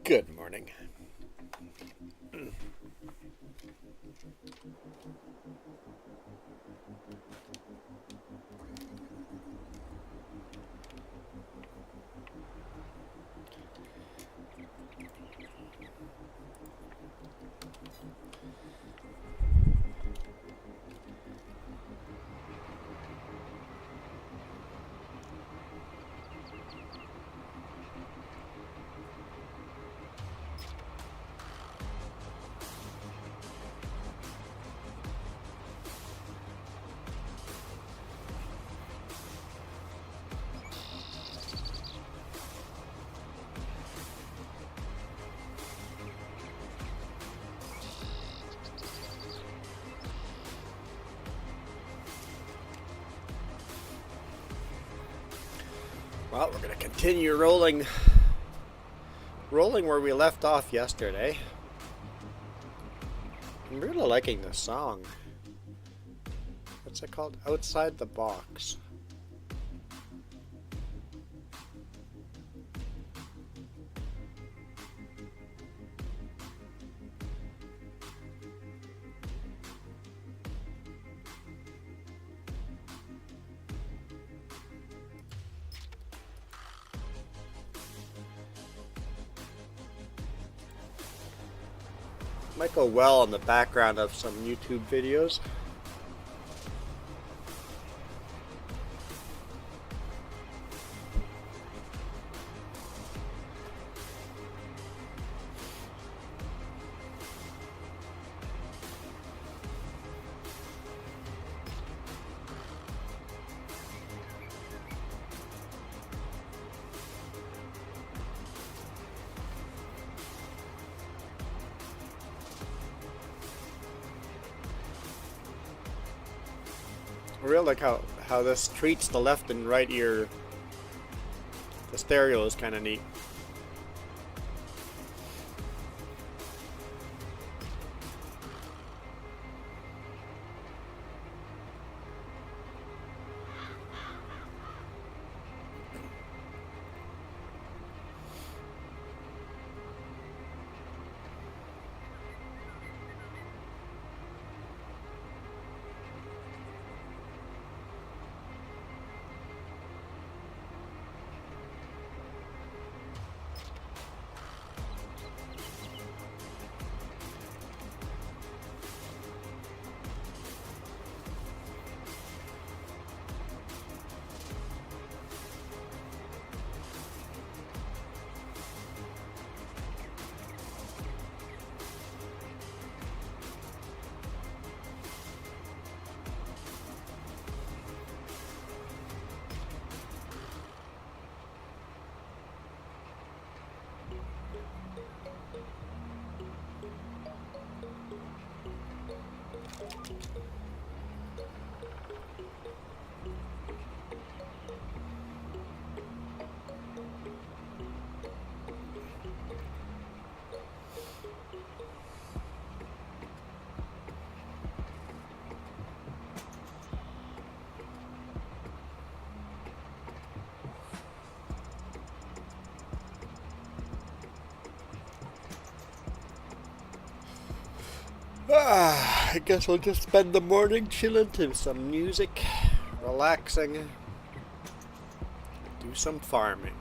Good morning. Well, we're going to continue rolling where we left off yesterday. I'm really liking this song. What's it called? Outside the Box. Might go well in the background of some YouTube videos. I really like how this treats the left and right ear. The stereo is kind of neat. I guess we'll just spend the morning chilling to some music, relaxing, do some farming.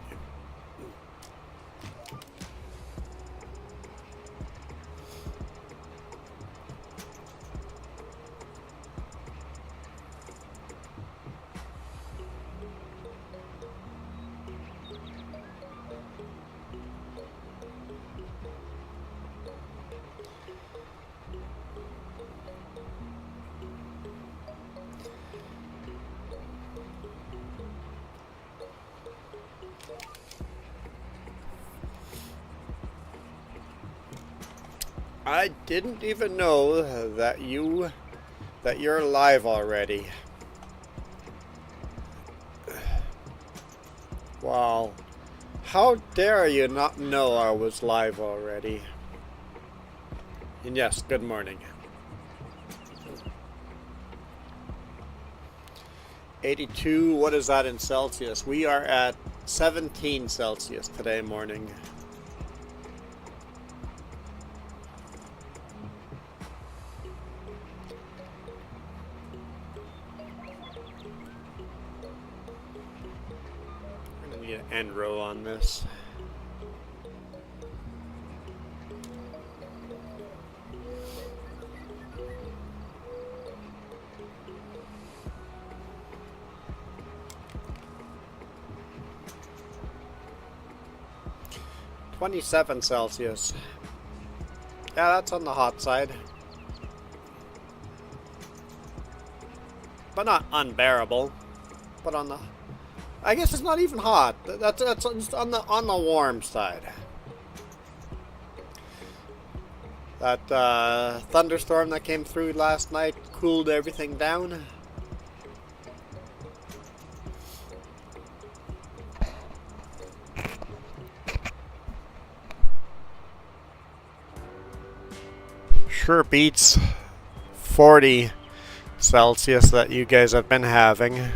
I didn't even know that you're live already. Wow. How dare you not know I was live already? And yes, good morning. 82, what is that in Celsius? We are at 17 Celsius today morning. We're gonna need an end row on this. $27 Celsius. Yeah, that's on the hot side. But not unbearable. But on the... I guess it's not even hot. That's just on the warm side. That thunderstorm that came through last night cooled everything down. Sure beats 40 Celsius that you guys have been having.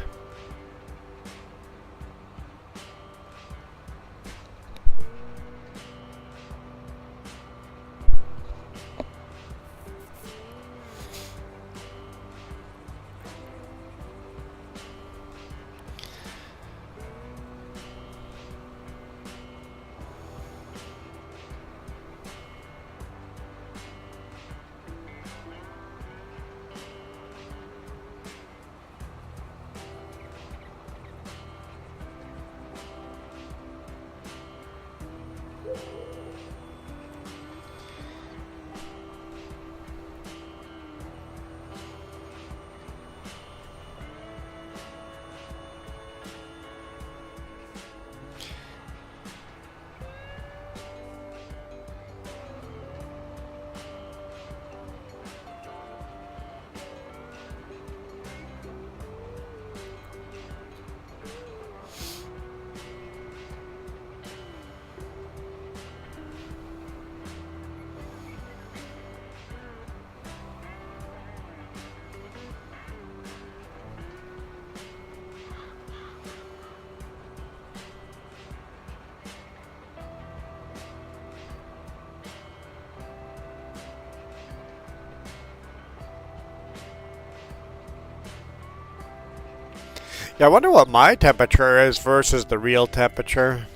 Yeah, I wonder what my temperature is versus the real temperature.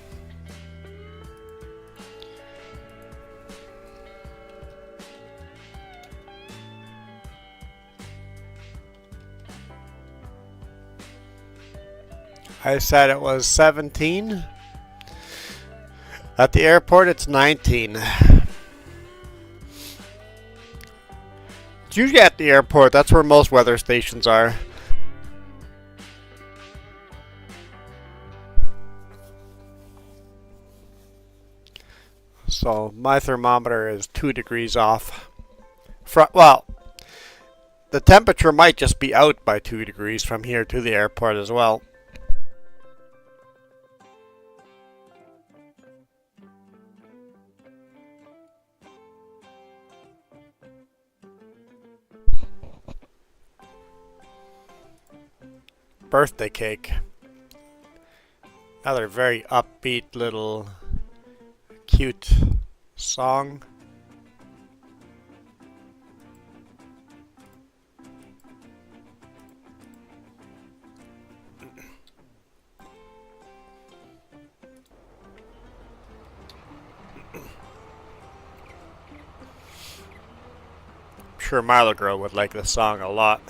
I said it was 17. At the airport, it's 19. It's usually at the airport. That's where most weather stations are. So my thermometer is 2 degrees off. Well, the temperature might just be out by 2 degrees from here to the airport as well. Birthday cake. Another very upbeat little cute song. I'm sure Milo Girl would like this song a lot.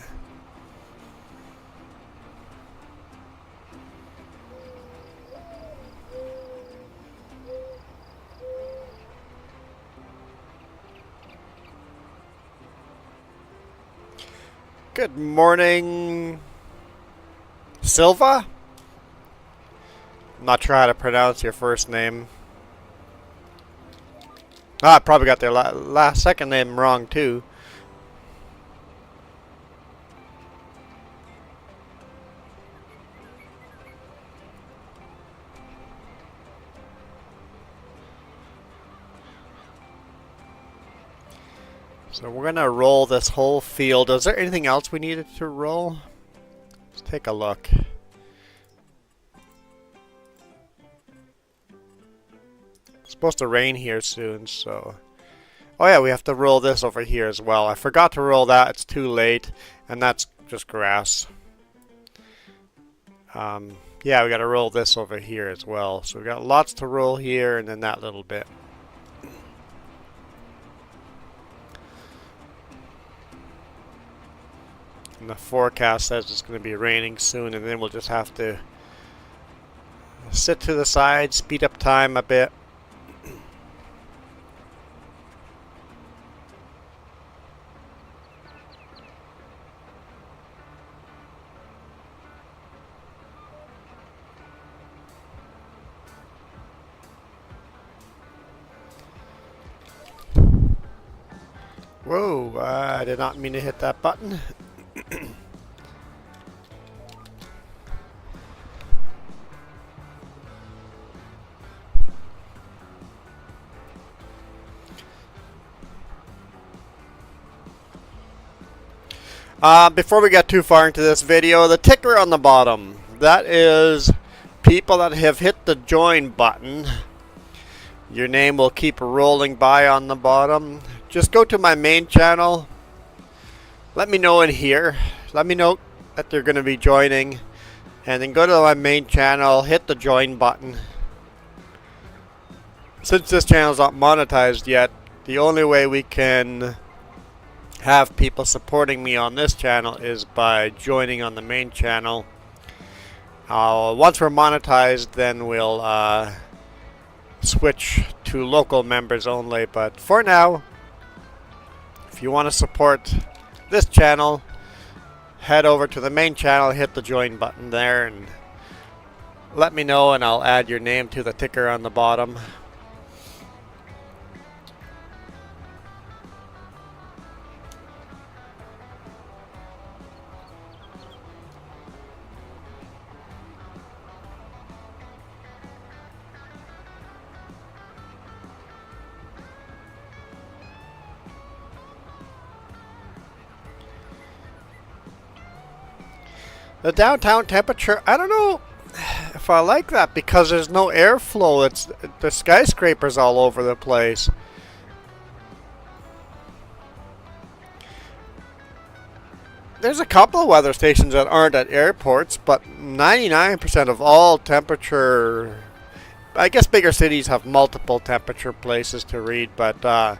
Good morning, Silva? I'm not sure how to pronounce your first name. Ah, I probably got their last second name wrong too. So we're gonna roll this whole field. Is there anything else we needed to roll? take a look. It's supposed to rain here soon, so... Oh yeah, we have to roll this over here as well. I forgot to roll that, it's too late, and that's just grass. Yeah, we gotta roll this over here as well. So we got lots to roll here, and then that little bit. And the forecast says it's going to be raining soon, and then we'll just have to sit to the side, speed up time a bit. Whoa, I did not mean to hit that button. Before we get too far into this video, the ticker on the bottom, that is people that have hit the join button. Your name will keep rolling by on the bottom. Just go to my main channel. Let me know in here. Let me know that they're going to be joining. And then go to my main channel, hit the join button. Since this channel is not monetized yet, the only way we can have people supporting me on this channel is by joining on the main channel. Once we're monetized, then we'll switch to local members only. But for now, if you want to support this channel, head over to the main channel, hit the join button there, and let me know, and I'll add your name to the ticker on the bottom. The downtown temperature, I don't know if I like that because there's no airflow. It's the skyscrapers all over the place. There's a couple of weather stations that aren't at airports, but 99% of all temperature, I guess bigger cities have multiple temperature places to read, but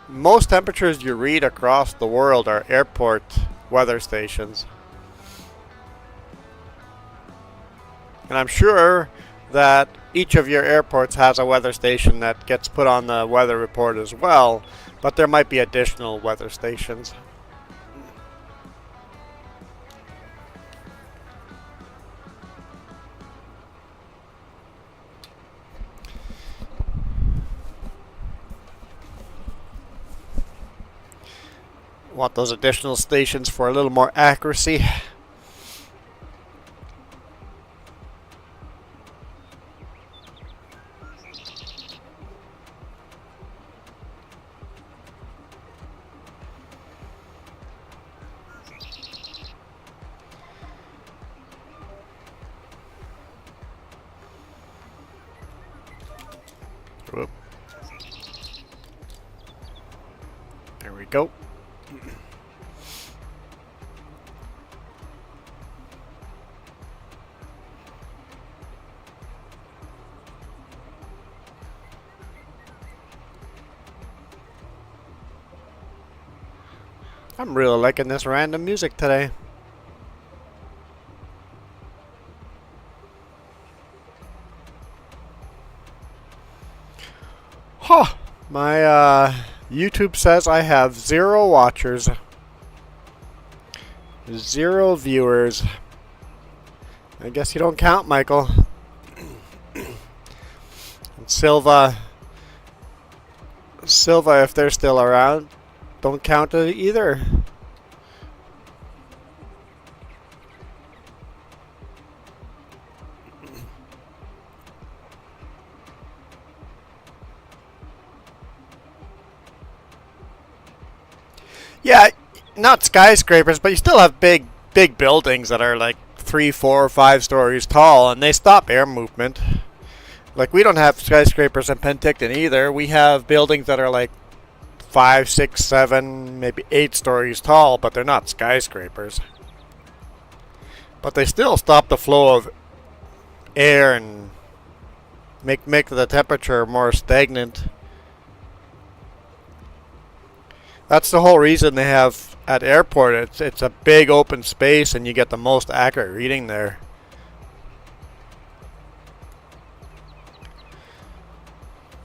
most temperatures you read across the world are airport weather stations. And I'm sure that each of your airports has a weather station that gets put on the weather report as well, but there might be additional weather stations. Want those additional stations for a little more accuracy. Whoop. There we go. I'm really liking this random music today. Huh. My YouTube says I have 0 watchers. 0 viewers. I guess you don't count, Michael. And Silva, if they're still around, don't count it either. Yeah, not skyscrapers, but you still have big big buildings that are like 3, 4, 5 stories tall, and they stop air movement. Like, we don't have skyscrapers in Penticton either. We have buildings that are like 5, 6, 7, maybe 8 stories tall, but they're not skyscrapers. But they still stop the flow of air and make the temperature more stagnant. That's the whole reason they have at airport. It's a big open space, and you get the most accurate reading there.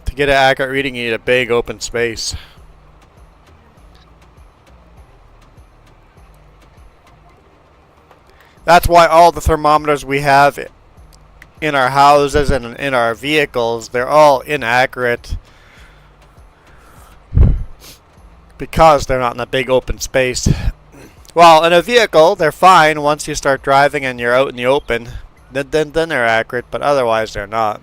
To get an accurate reading, you need a big open space. That's why all the thermometers we have in our houses and in our vehicles, they're all inaccurate because they're not in a big open space. Well, in a vehicle, they're fine once you start driving and you're out in the open. Then they're accurate, but otherwise they're not.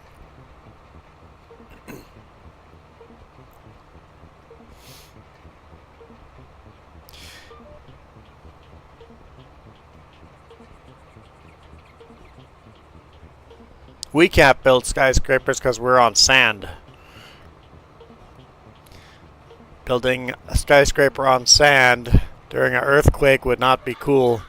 We can't build skyscrapers because we're on sand. Building a skyscraper on sand during an earthquake would not be cool.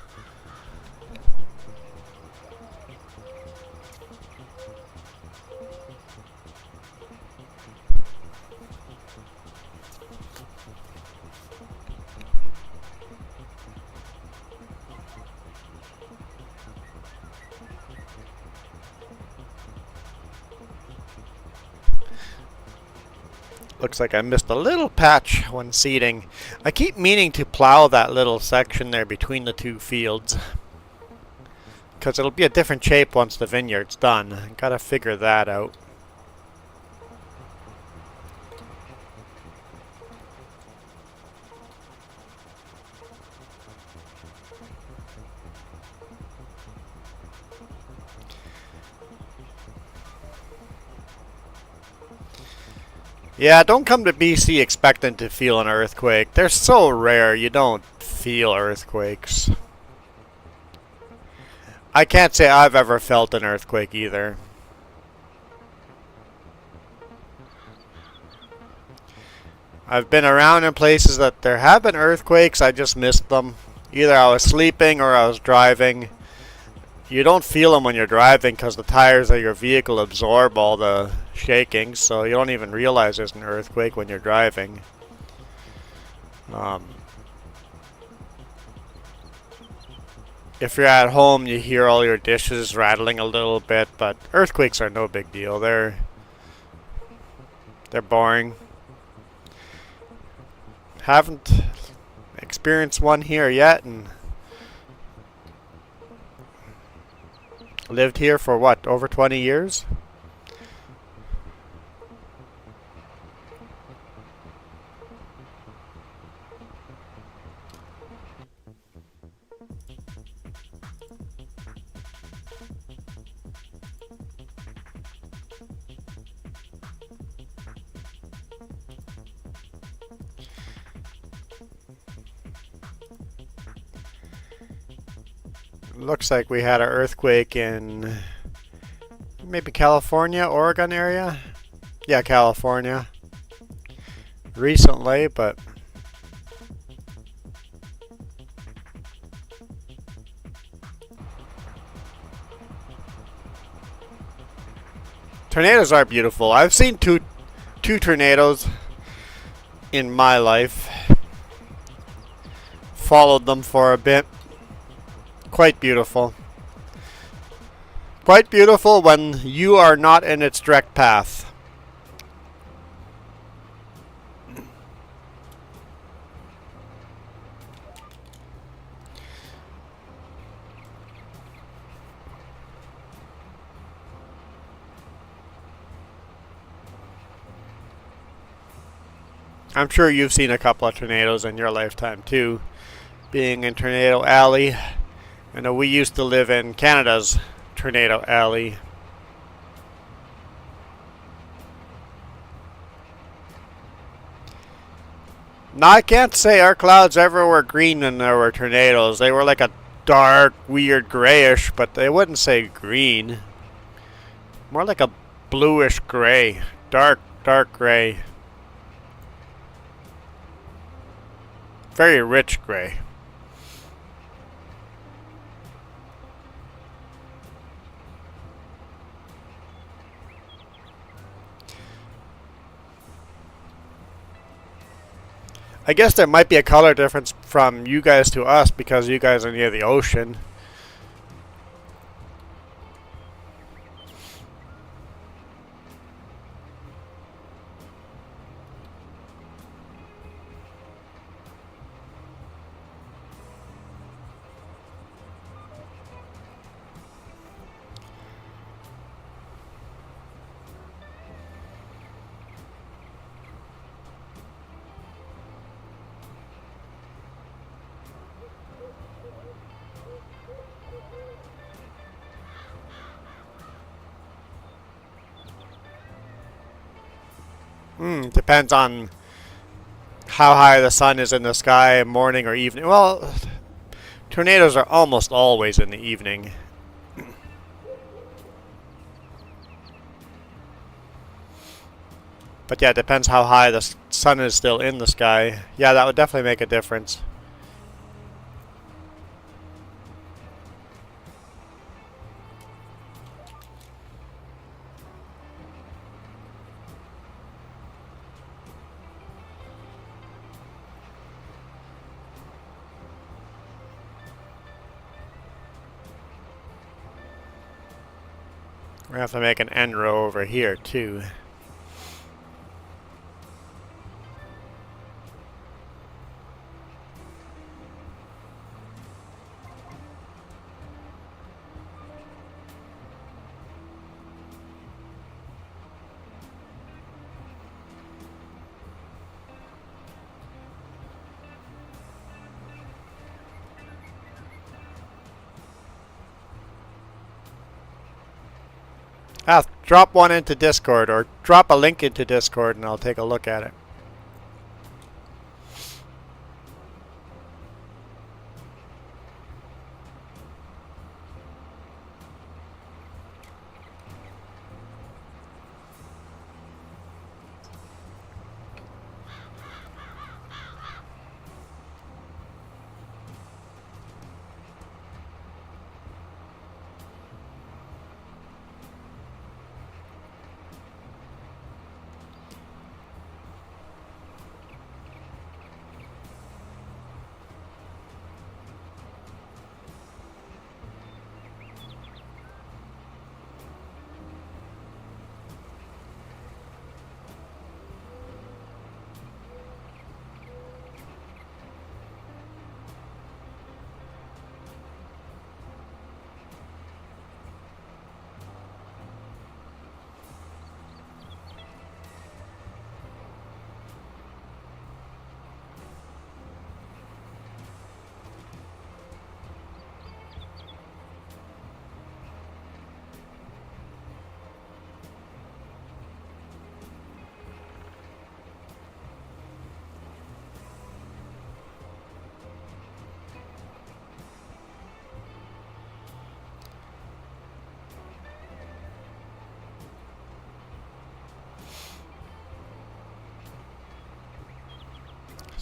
Looks like I missed a little patch when seeding. I keep meaning to plow that little section there between the two fields, because it'll be a different shape once the vineyard's done. I gotta figure that out. Yeah, don't come to BC expecting to feel an earthquake. They're so rare, you don't feel earthquakes. I can't say I've ever felt an earthquake either. I've been around in places that there have been earthquakes, I just missed them. Either I was sleeping or I was driving. You don't feel them when you're driving because the tires of your vehicle absorb all the shaking, so you don't even realize there's an earthquake when you're driving. If you're at home, you hear all your dishes rattling a little bit, but earthquakes are no big deal. They're boring. Haven't experienced one here yet, and lived here for what, over 20 years? Looks like we had an earthquake in maybe California, Oregon area. Yeah, California. Recently, but tornadoes are beautiful. I've seen two tornadoes in my life. Followed them for a bit. Quite beautiful. Quite beautiful when you are not in its direct path. I'm sure you've seen a couple of tornadoes in your lifetime too. Being in Tornado Alley. I know we used to live in Canada's Tornado Alley. Now I can't say our clouds ever were green when there were tornadoes. They were like a dark, weird grayish, but they wouldn't say green. More like a bluish gray. Dark, dark gray. Very rich gray. I guess there might be a color difference from you guys to us because you guys are near the ocean. Depends on how high the sun is in the sky, morning or evening. Well, tornadoes are almost always in the evening. But yeah, it depends how high the sun is still in the sky. Yeah, that would definitely make a difference. We're going to have to make an end row over here, too. Drop one into Discord, or drop a link into Discord and I'll take a look at it.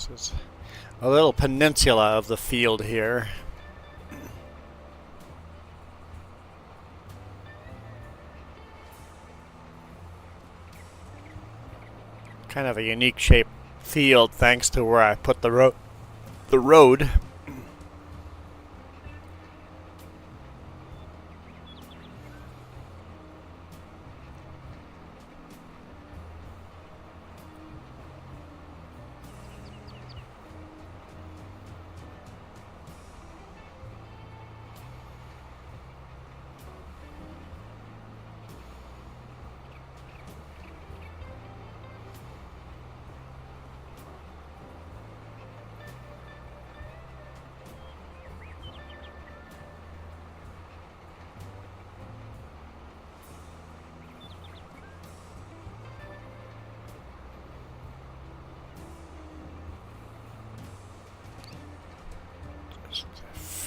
This is a little peninsula of the field here. Kind of a unique shaped field thanks to where I put the road.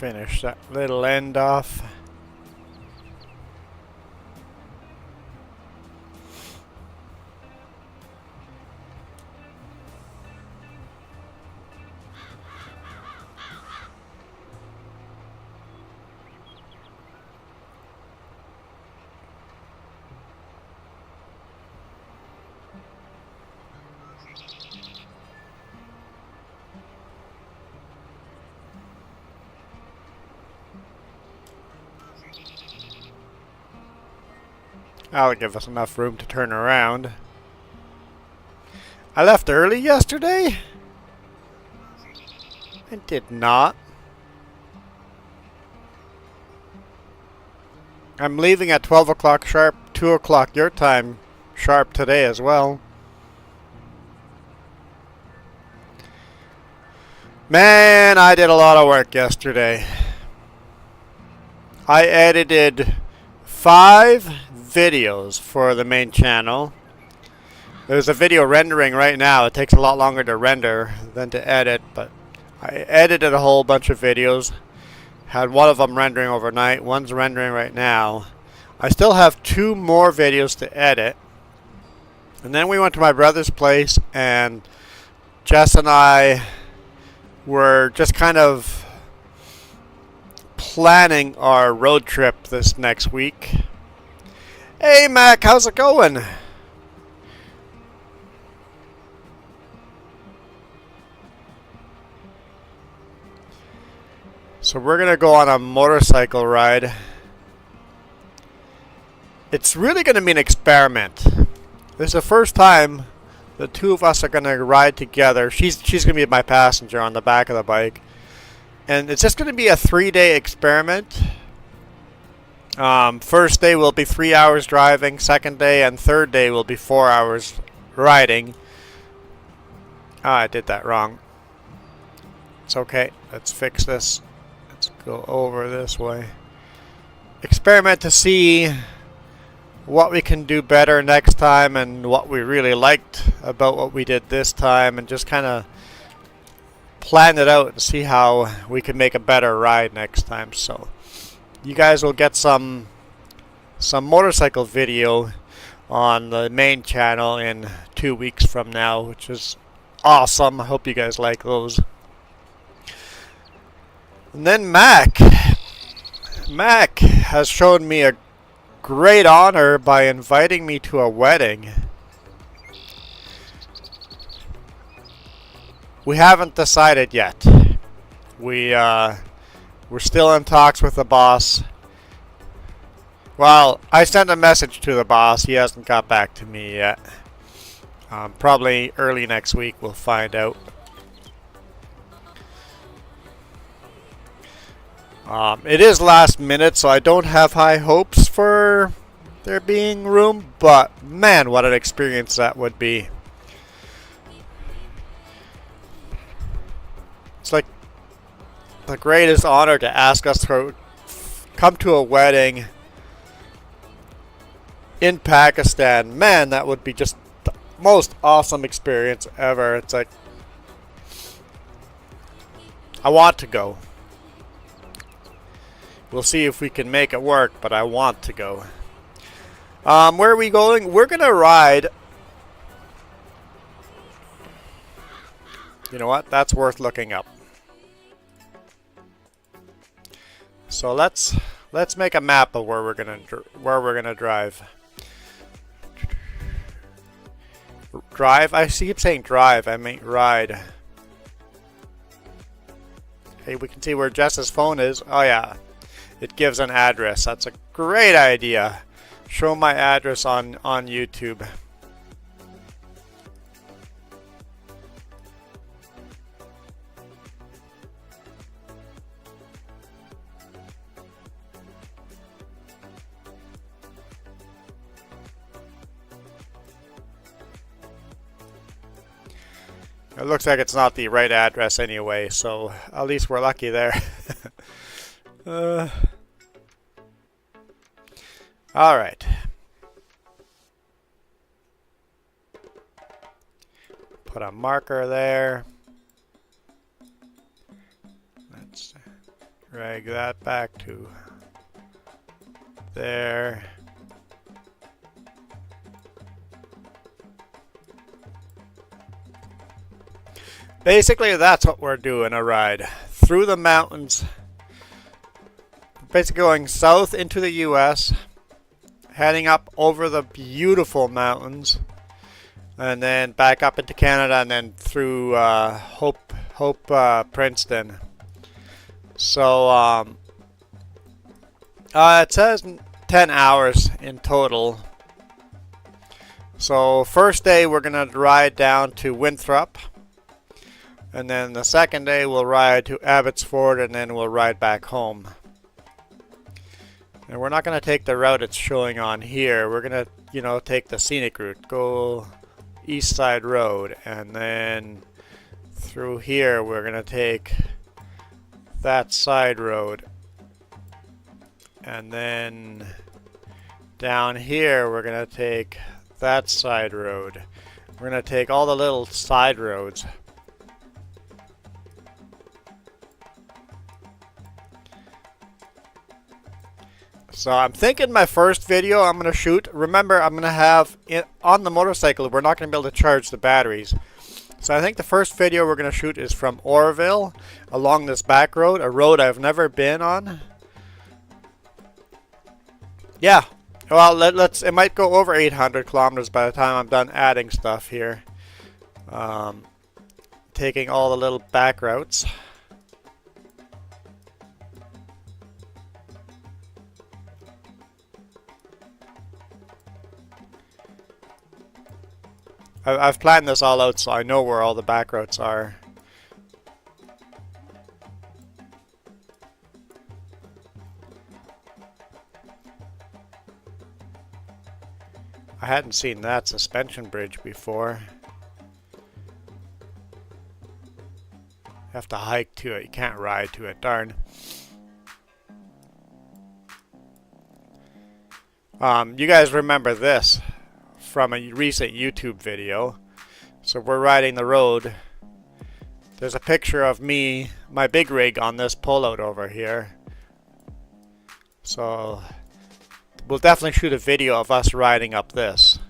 finish that little end off. That'll give us enough room to turn around. I left early yesterday? I did not. I'm leaving at 12 o'clock sharp, 2 o'clock your time sharp today as well. Man, I did a lot of work yesterday. I edited 5 videos for the main channel. There's a video rendering right now. It takes a lot longer to render than to edit, but I edited a whole bunch of videos. Had one of them rendering overnight, one's rendering right now. I still have 2 more videos to edit. And then we went to my brother's place, and Jess and I were just kind of planning our road trip this next week. Hey Mac, how's it going? So we're gonna go on a motorcycle ride. It's really gonna be an experiment. This is the first time the 2 of us are gonna ride together. She's gonna be my passenger on the back of the bike. And it's just gonna be a 3-day experiment. First day will be 3 hours driving, second day and third day will be 4 hours riding. I did that wrong. It's okay, let's fix this. Let's go over this way. Experiment to see what we can do better next time and what we really liked about what we did this time, and just kind of plan it out and see how we can make a better ride next time. So you guys will get some motorcycle video on the main channel in 2 weeks from now, which is awesome. I hope you guys like those. And then Mac has shown me a great honor by inviting me to a wedding. We haven't decided yet. We're still in talks with the boss. Well, I sent a message to the boss. He hasn't got back to me yet. Probably early next week we'll find out. It is last minute, so I don't have high hopes for there being room, but man, what an experience that would be. It's like the greatest honor to ask us to come to a wedding in Pakistan. Man, that would be just the most awesome experience ever. It's like, I want to go. We'll see if we can make it work, but I want to go. Where are we going? We're going to ride. You know what? That's worth looking up. So let's make a map of where we're gonna drive. Drive? I keep saying drive. I mean ride. Hey, we can see where Jess's phone is. Oh yeah. It gives an address. That's a great idea. Show my address on YouTube. It looks like it's not the right address anyway, so at least we're lucky there. Alright. Put a marker there. That's Drag that back to there. Basically, that's what we're doing, a ride through the mountains. Basically going south into the US, heading up over the beautiful mountains, and then back up into Canada, and then through Hope, Princeton. So it says 10 hours in total. So first day we're gonna ride down to Winthrop, and then the second day we'll ride to Abbotsford, and then we'll ride back home. And we're not gonna take the route it's showing on here. We're gonna, you know, take the scenic route, go East Side Road, and then through here we're gonna take that side road, and then down here we're gonna take that side road. We're gonna take all the little side roads. So I'm thinking my first video I'm gonna shoot, remember I'm gonna have it on the motorcycle, we're not gonna be able to charge the batteries. So I think the first video we're gonna shoot is from Oroville along this back road, a road I've never been on. Yeah, well, let's. It might go over 800 kilometers by the time I'm done adding stuff here. Taking all the little back routes. I've planned this all out, so I know where all the back routes are. I hadn't seen that suspension bridge before. You have to hike to it. You can't ride to it. Darn. You guys remember this from a recent YouTube video. So we're riding the road. There's a picture of me, my big rig on this pullout over here. So we'll definitely shoot a video of us riding up this.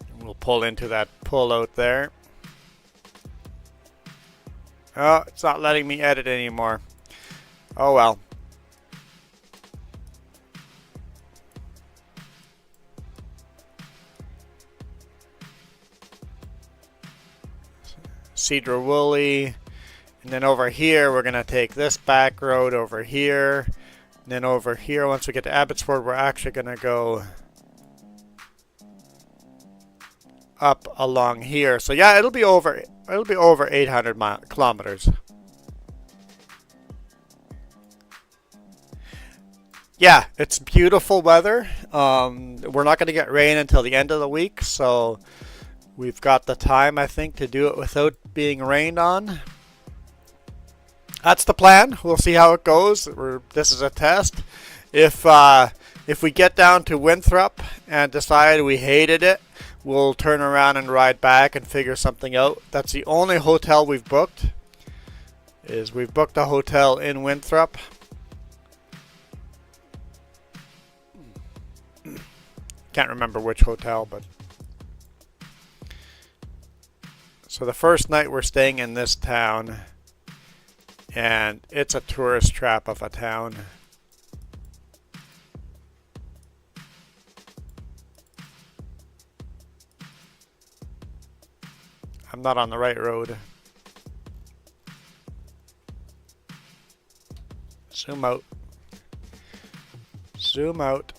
And we'll pull into that pullout there. Oh, it's not letting me edit anymore. Oh well. Cedar Woolley, and then over here we're gonna take this back road over here, and then over here once we get to Abbotsford we're actually gonna go up along here. So yeah, it'll be over 800 kilometers. Yeah, it's beautiful weather. We're not gonna get rain until the end of the week, so we've got the time, I think, to do it without being rained on. That's the plan. We'll see how it goes. This is a test. If we get down to Winthrop and decide we hated it, we'll turn around and ride back and figure something out. That's the only hotel we've booked. We've booked a hotel in Winthrop. Can't remember which hotel, but so the first night we're staying in this town, and it's a tourist trap of a town. I'm not on the right road. Zoom out. Zoom out.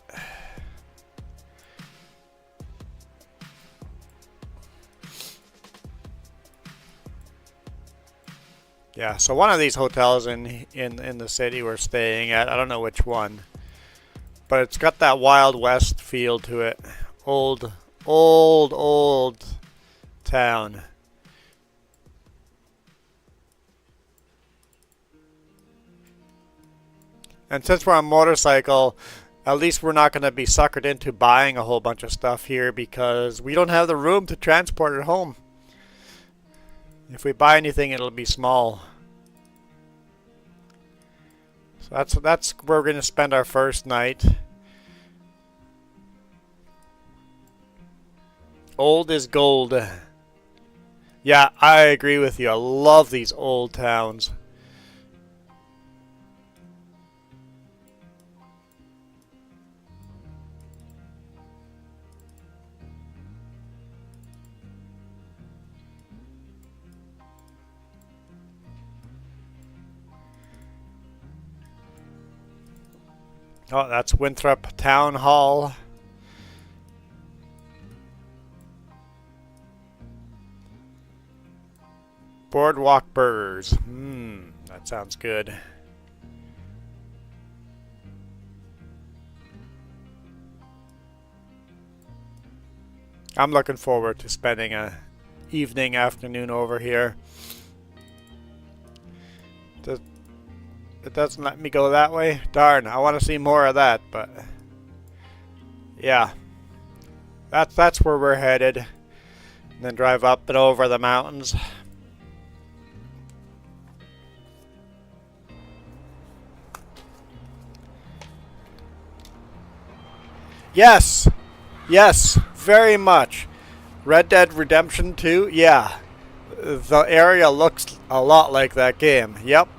Yeah, so one of these hotels in the city we're staying at, I don't know which one, but it's got that Wild West feel to it. Old town. And since we're on motorcycle, at least we're not going to be suckered into buying a whole bunch of stuff here because we don't have the room to transport it home. If we buy anything, it'll be small. So that's where we're going to spend our first night. Old is gold. Yeah, I agree with you. I love these old towns. Oh, that's Winthrop Town Hall. Boardwalk Burgers. That sounds good. I'm looking forward to spending a evening, afternoon over here. It doesn't let me go that way. Darn, I want to see more of that, but yeah. That's where we're headed. And then drive up and over the mountains. Yes! Yes, very much. Red Dead Redemption 2, yeah. The area looks a lot like that game. Yep.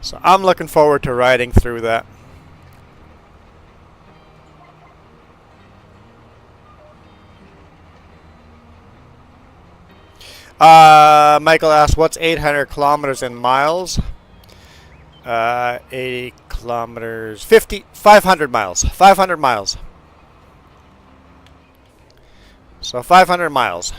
So I'm looking forward to riding through that. Michael asked, what's 800 kilometers in miles? 80 kilometers, 500 miles. 500 miles. So 500 miles.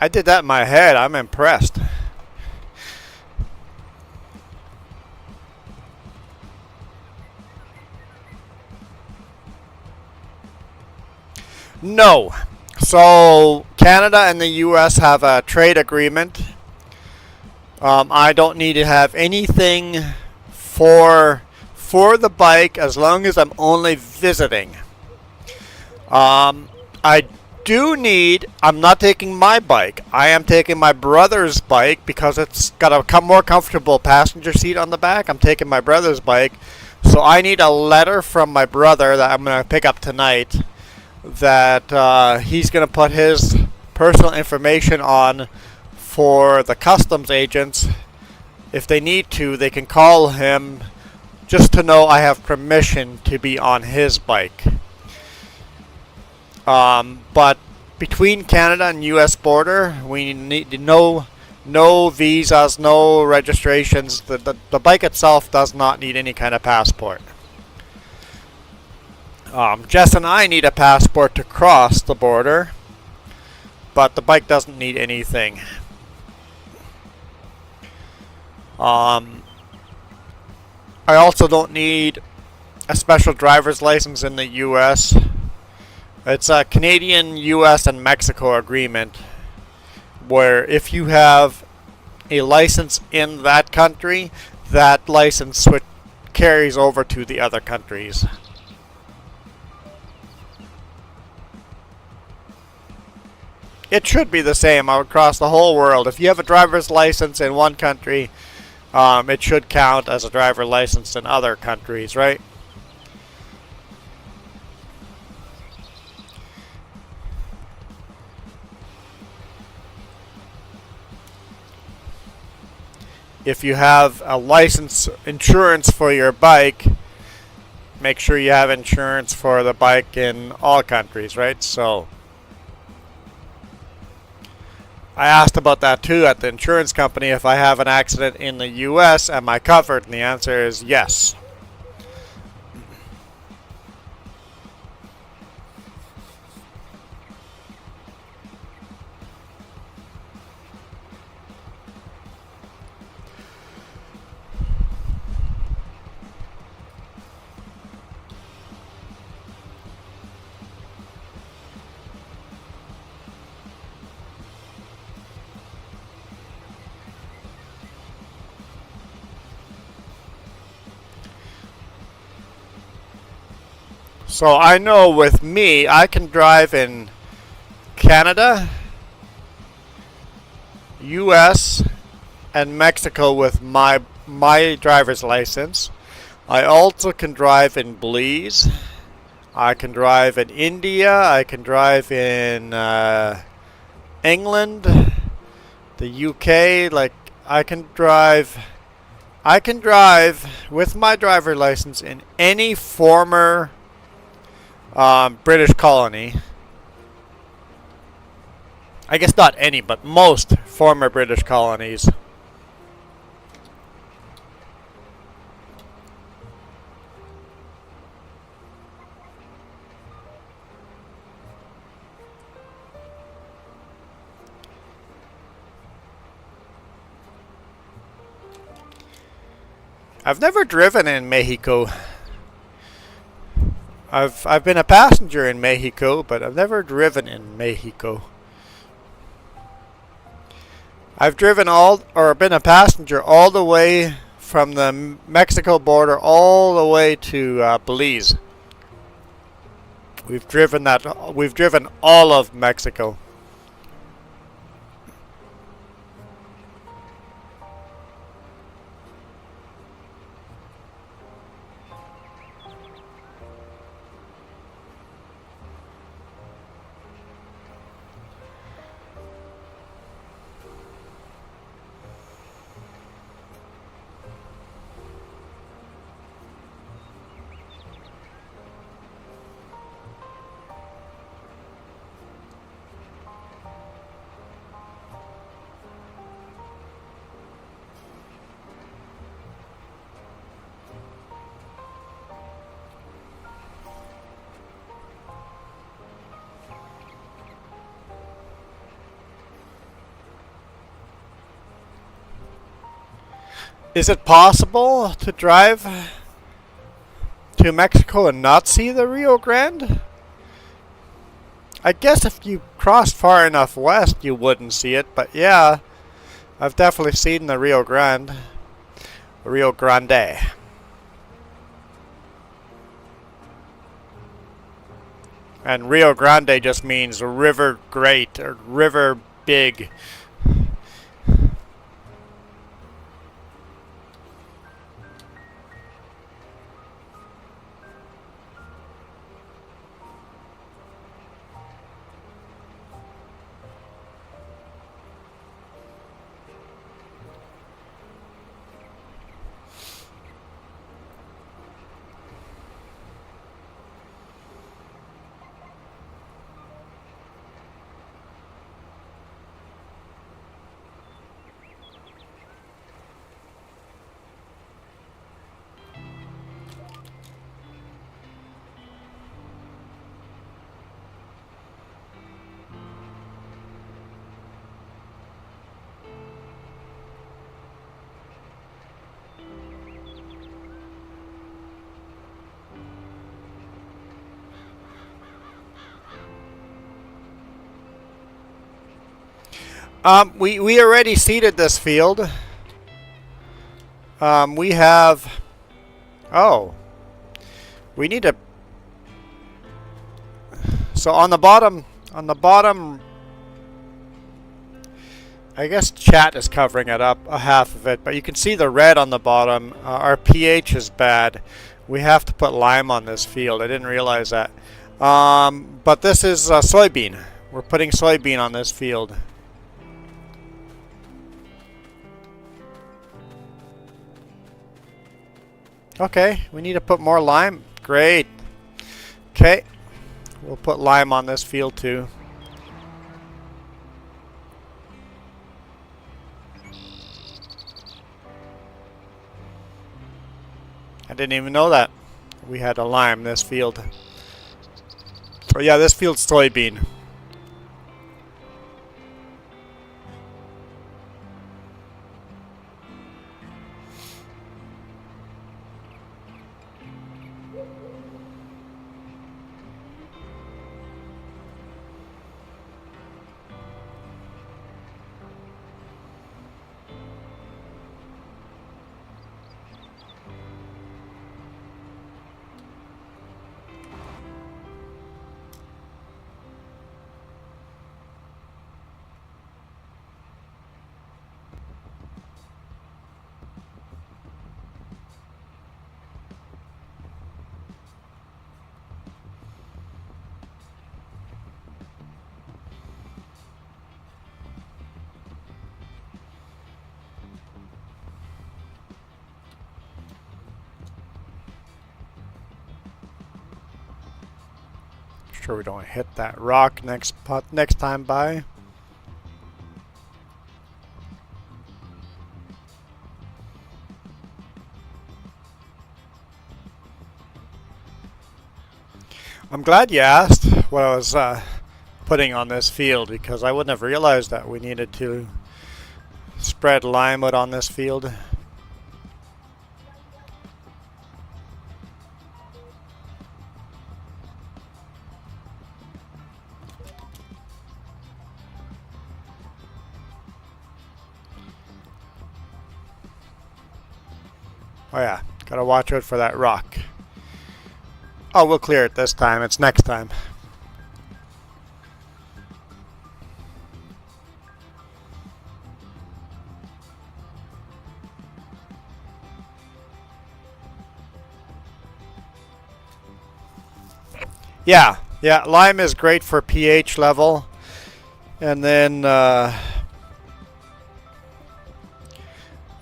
I did that in my head. I'm impressed. No. So Canada and the US have a trade agreement. I don't need to have anything for the bike as long as I'm only visiting. I do need, I'm not taking my bike. I am taking my brother's bike because it's got a more comfortable passenger seat on the back. I'm taking my brother's bike. So I need a letter from my brother that I'm going to pick up tonight that he's going to put his personal information on for the customs agents. If they need to, they can call him just to know I have permission to be on his bike. But between Canada and US border, we need no visas, no registrations. The bike itself does not need any kind of passport. Jess and I need a passport to cross the border, but the bike doesn't need anything. I also don't need a special driver's license in the US. It's a Canadian, US, and Mexico agreement where if you have a license in that country, that license carries over to the other countries. It should be the same across the whole world. If you have a driver's license in one country, it should count as a driver's license in other countries, right? If you have a license insurance for your bike, make sure you have insurance for the bike in all countries, right? So I asked about that too at the insurance company. If I have an accident in the US, am I covered? And the answer is yes. So I know with me, I can drive in Canada, US, and Mexico with my driver's license. I also can drive in Belize. I can drive in India. I can drive in England, the UK. Like I can drive with my driver's license in any former British colony. I guess not any, but most former British colonies. I've never driven in Mexico. I've been a passenger in Mexico, but I've never driven in Mexico. I've driven been a passenger all the way from the Mexico border all the way to Belize. We've driven all of Mexico. Is it possible to drive to Mexico and not see the Rio Grande? I guess if you crossed far enough west you wouldn't see it, but yeah, I've definitely seen the Rio Grande. Rio Grande. And Rio Grande just means river great or river big. We already seeded this field. We have. Oh, we need to. So on the bottom, I guess chat is covering it up, a half of it, but you can see the red on the bottom. Our pH is bad. We have to put lime on this field. I didn't realize that. But this is soybean. We're putting soybean on this field. Okay, we need to put more lime. Great. Okay, we'll put lime on this field too. I didn't even know that we had a lime this field. Oh yeah, this field's soybean. sure we don't hit that rock next time by. I'm glad you asked what I was putting on this field, because I wouldn't have realized that we needed to spread lime out on this field. Oh yeah, gotta watch out for that rock. Oh, we'll clear it this time. It's next time. Yeah, lime is great for pH level. And then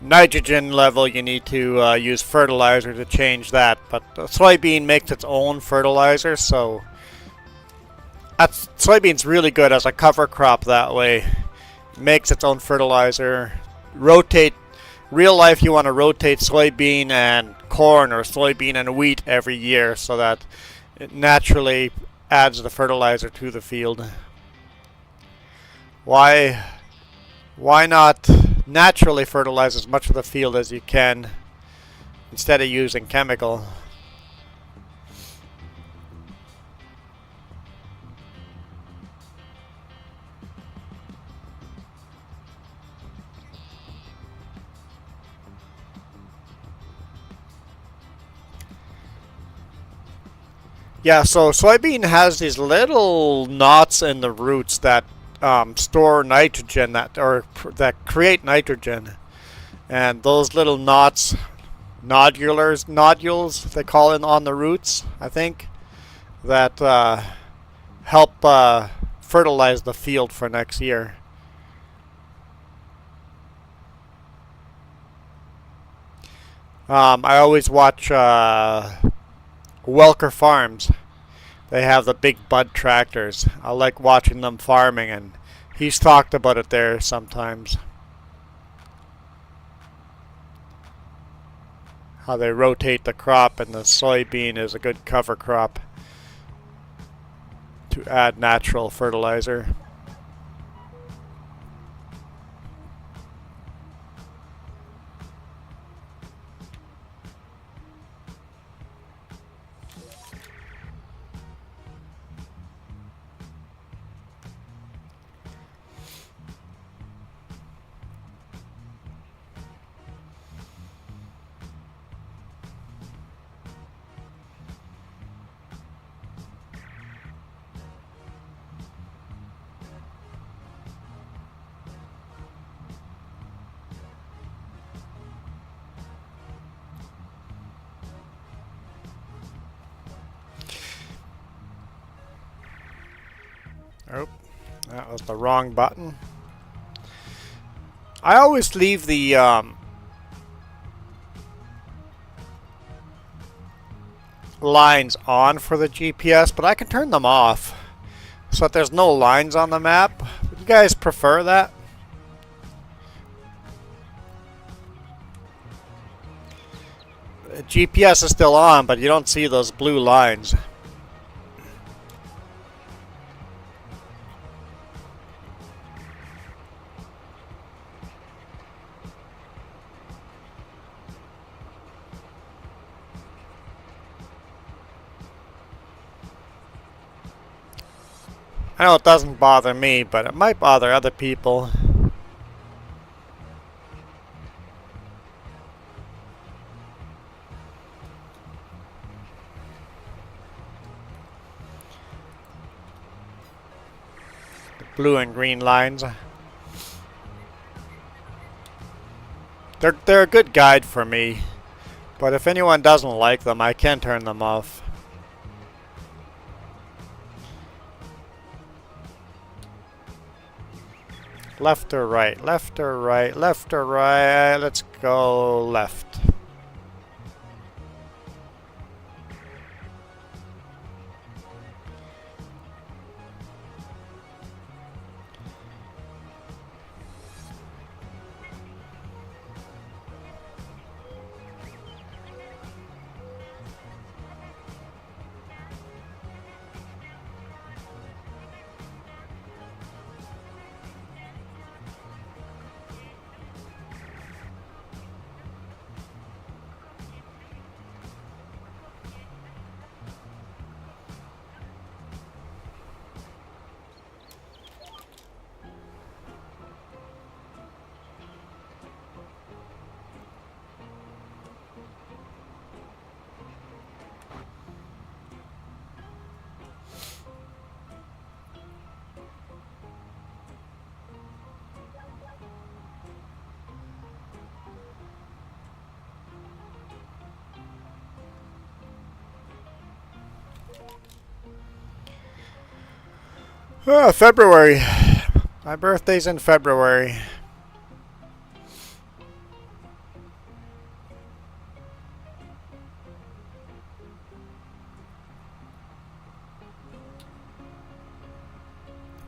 nitrogen level, you need to use fertilizer to change that, but soybean makes its own fertilizer, so soybean's really good as a cover crop that way. It makes its own fertilizer. Real life, you want to rotate soybean and corn, or soybean and wheat every year, so that it naturally adds the fertilizer to the field. Why not naturally fertilize as much of the field as you can instead of using chemical? Yeah, so soybean has these little knots in the roots that store nitrogen, that create nitrogen, and those little knots, nodules they call it on the roots, I think, that help fertilize the field for next year. I always watch Welker Farms. They have the big bud tractors. I like watching them farming, and he's talked about it there sometimes. How they rotate the crop, and the soybean is a good cover crop to add natural fertilizer. Oh, that was the wrong button. I always leave the lines on for the GPS, but I can turn them off so that there's no lines on the map. Would you guys prefer that? The GPS is still on, but you don't see those blue lines. I know it doesn't bother me, but it might bother other people. The blue and green lines. They're a good guide for me, but if anyone doesn't like them, I can turn them off. Left or right, left or right, left or right. Let's go left. February. My birthday's in February.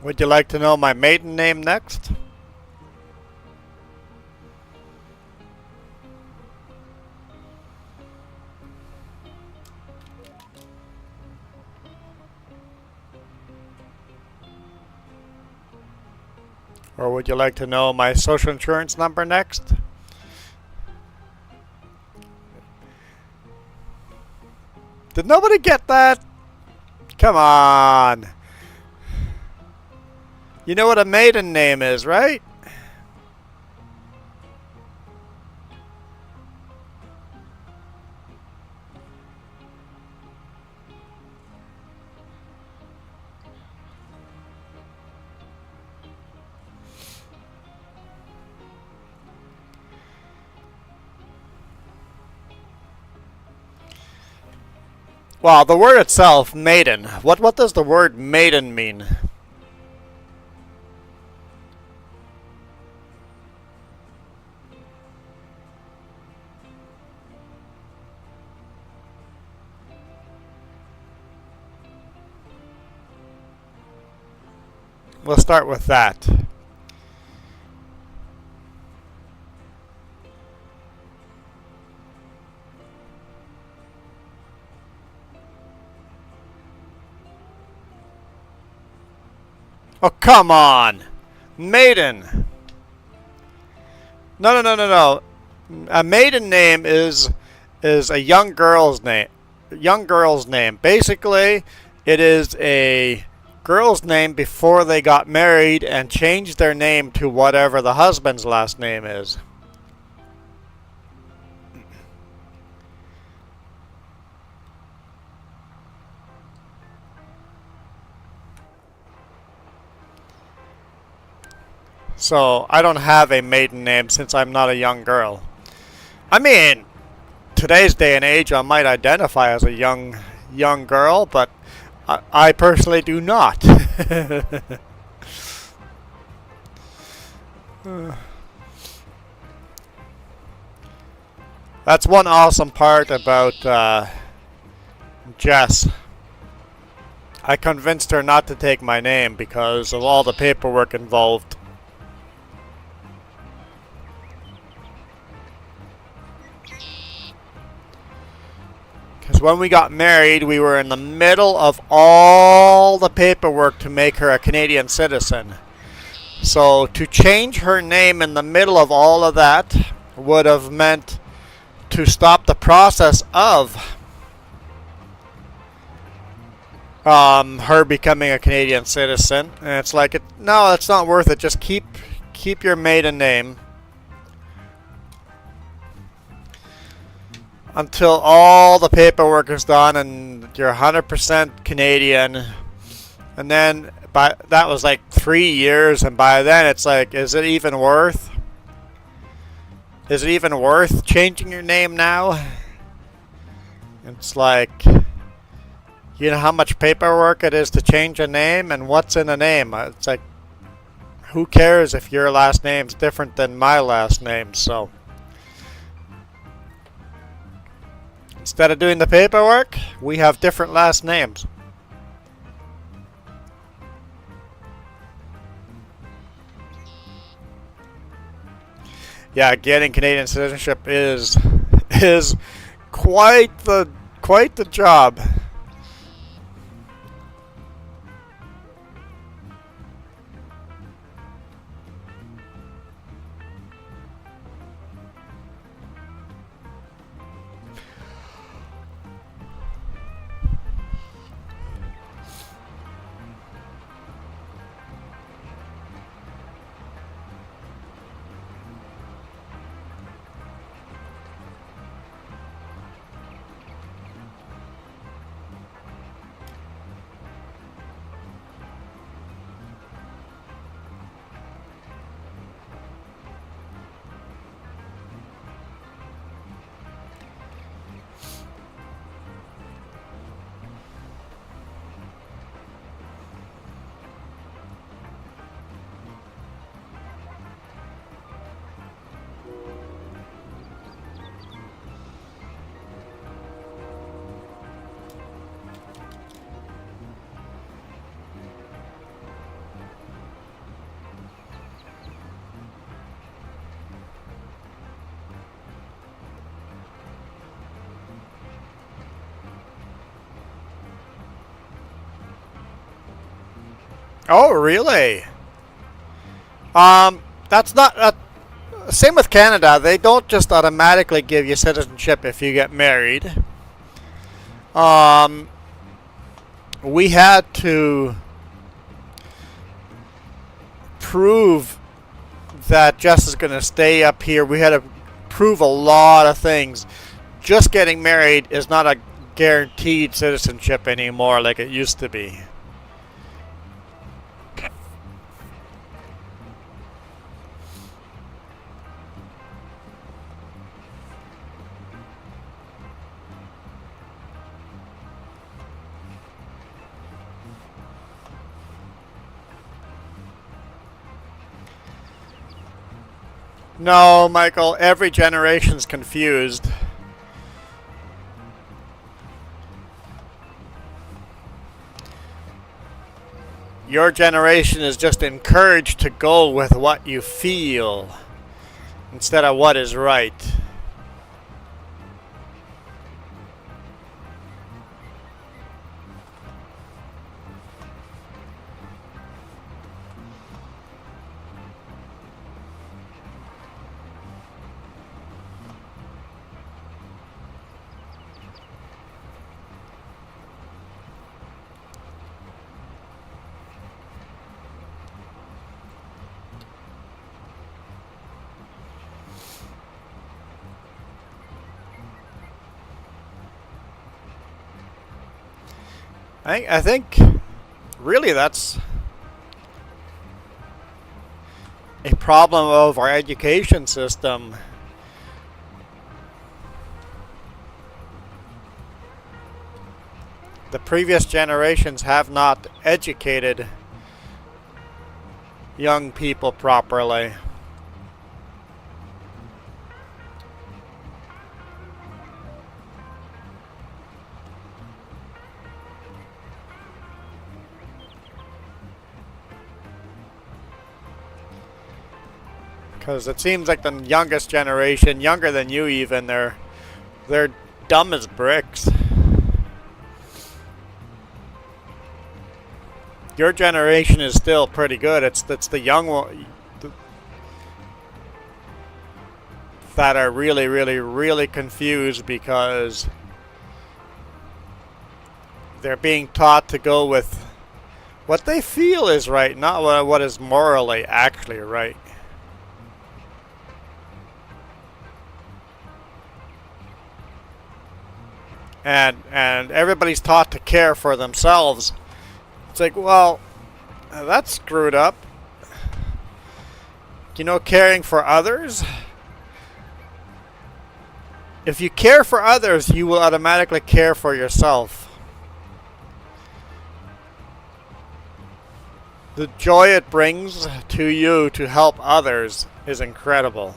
Would you like to know my maiden name next? Or would you like to know my social insurance number next? Did nobody get that? Come on. You know what a maiden name is, right? Well, the word itself, maiden. What does the word maiden mean? We'll start with that. Oh, come on. Maiden. No. A maiden name is a young girl's name. Young girl's name. Basically, it is a girl's name before they got married and changed their name to whatever the husband's last name is. So, I don't have a maiden name since I'm not a young girl. I mean, today's day and age, I might identify as a young girl, but I personally do not. That's one awesome part about Jess. I convinced her not to take my name because of all the paperwork involved. Because when we got married, we were in the middle of all the paperwork to make her a Canadian citizen. So to change her name in the middle of all of that would have meant to stop the process of her becoming a Canadian citizen. And it's like, no, it's not worth it. Just keep your maiden name until all the paperwork is done and you're 100% Canadian. And then that was like 3 years, and by then it's like, is it even worth changing your name now? It's like, you know how much paperwork it is to change a name and what's in a name. It's like, who cares if your last name's different than my last name? So instead of doing the paperwork, we have different last names. Yeah, getting Canadian citizenship is quite the job. Oh, really? That's not... same with Canada. They don't just automatically give you citizenship if you get married. We had to prove that Jess is going to stay up here. We had to prove a lot of things. Just getting married is not a guaranteed citizenship anymore like it used to be. No, Michael, every generation's confused. Your generation is just encouraged to go with what you feel instead of what is right. I think really that's a problem of our education system. The previous generations have not educated young people properly. Because it seems like the youngest generation, younger than you even, they're dumb as bricks. Your generation is still pretty good. It's the young one that are really, really, really confused because they're being taught to go with what they feel is right, not what is morally actually right. And everybody's taught to care for themselves. It's like, well, that's screwed up. You know, caring for others? If you care for others, you will automatically care for yourself. The joy it brings to you to help others is incredible.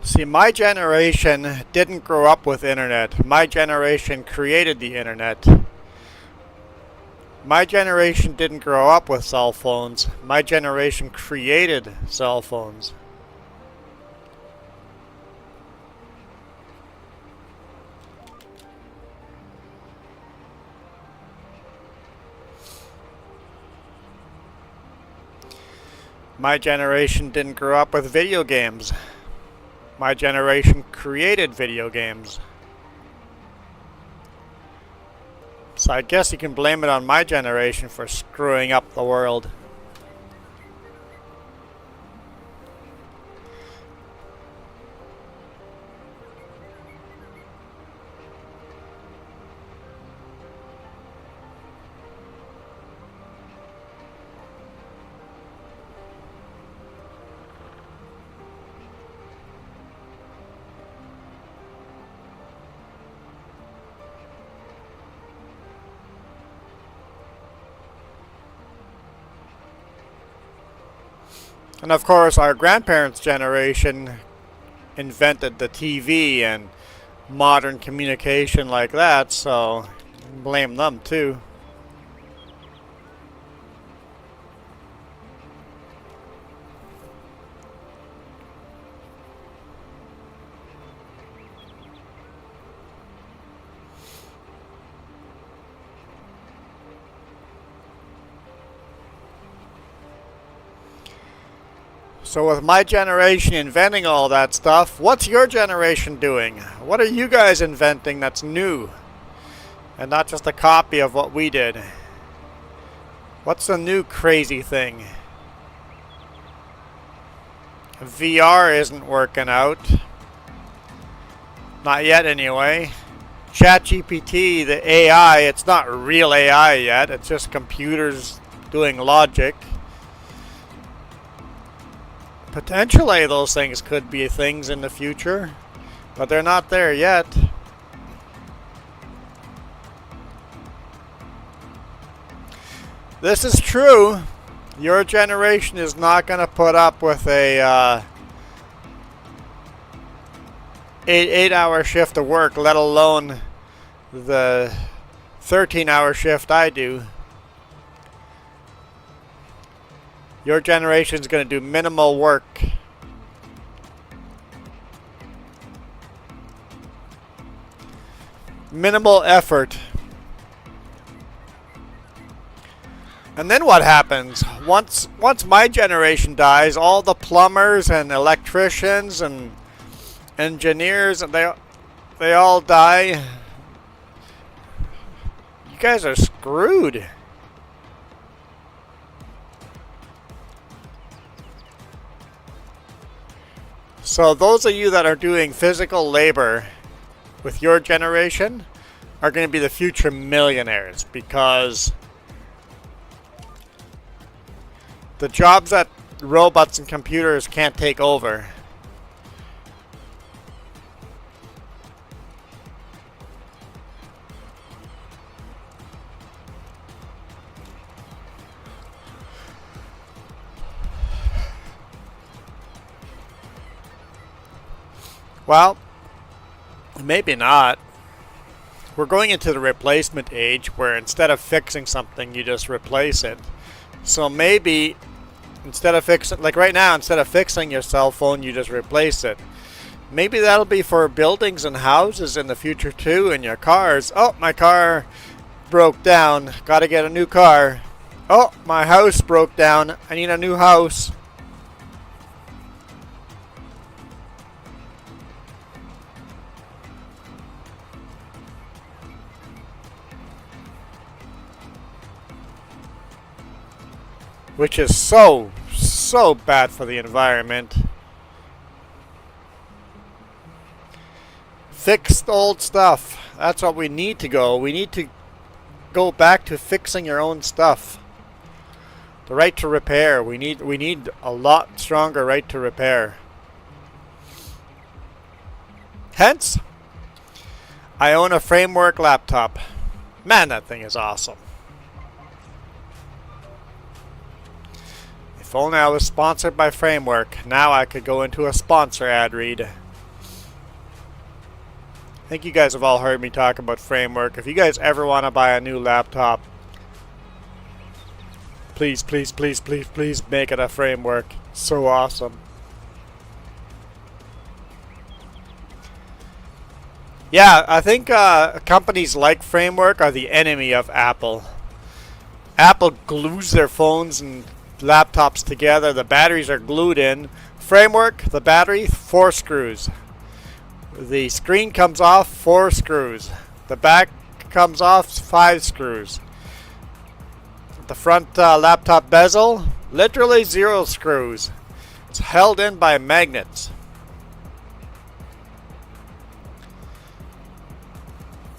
See, my generation didn't grow up with internet. My generation created the internet. My generation didn't grow up with cell phones. My generation created cell phones. My generation didn't grow up with video games. My generation created video games. So I guess you can blame it on my generation for screwing up the world. And of course, our grandparents' generation invented the TV and modern communication like that, so blame them too. So with my generation inventing all that stuff, what's your generation doing? What are you guys inventing that's new? And not just a copy of what we did. What's the new crazy thing? VR isn't working out. Not yet anyway. ChatGPT, the AI, it's not real AI yet. It's just computers doing logic. Potentially those things could be things in the future, but they're not there yet. This is true. Your generation is not going to put up with a 8-hour shift of work, let alone the 13-hour shift I do. Your generation is going to do minimal work. Minimal effort. And then what happens? Once my generation dies, all the plumbers and electricians and engineers, and they all die. You guys are screwed. So those of you that are doing physical labor with your generation are going to be the future millionaires, because the jobs that robots and computers can't take over. Well, maybe not. We're going into the replacement age where instead of fixing something, you just replace it. So maybe instead of fixing, like right now, instead of fixing your cell phone, you just replace it. Maybe that'll be for buildings and houses in the future too, and your cars. Oh, my car broke down. Gotta get a new car. Oh, my house broke down. I need a new house. Which is so bad for the environment. Fix the old stuff. That's what we need to go. We need to go back to fixing your own stuff. The right to repair. We need a lot stronger right to repair. Hence, I own a Framework laptop. Man, that thing is awesome. If only I was sponsored by Framework. Now I could go into a sponsor ad read. I think you guys have all heard me talk about Framework. If you guys ever want to buy a new laptop, please, please, please, please, please make it a Framework. So awesome. Yeah, I think companies like Framework are the enemy of Apple. Apple glues their phones and laptops together. The batteries are glued in. framework, the battery, 4 screws. The screen comes off, 4 screws. The back comes off, 5 screws. The front laptop bezel, literally 0 screws. It's held in by magnets.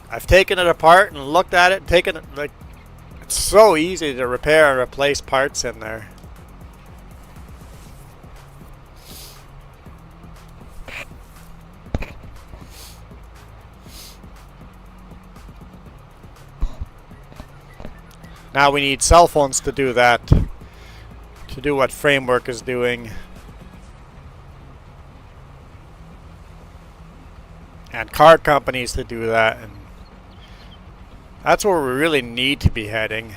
I've taken it apart and looked at it, it's so easy to repair and replace parts in there. Now we need cell phones to do that, to do what framework is doing. And car companies to do that. And that's where we really need to be heading.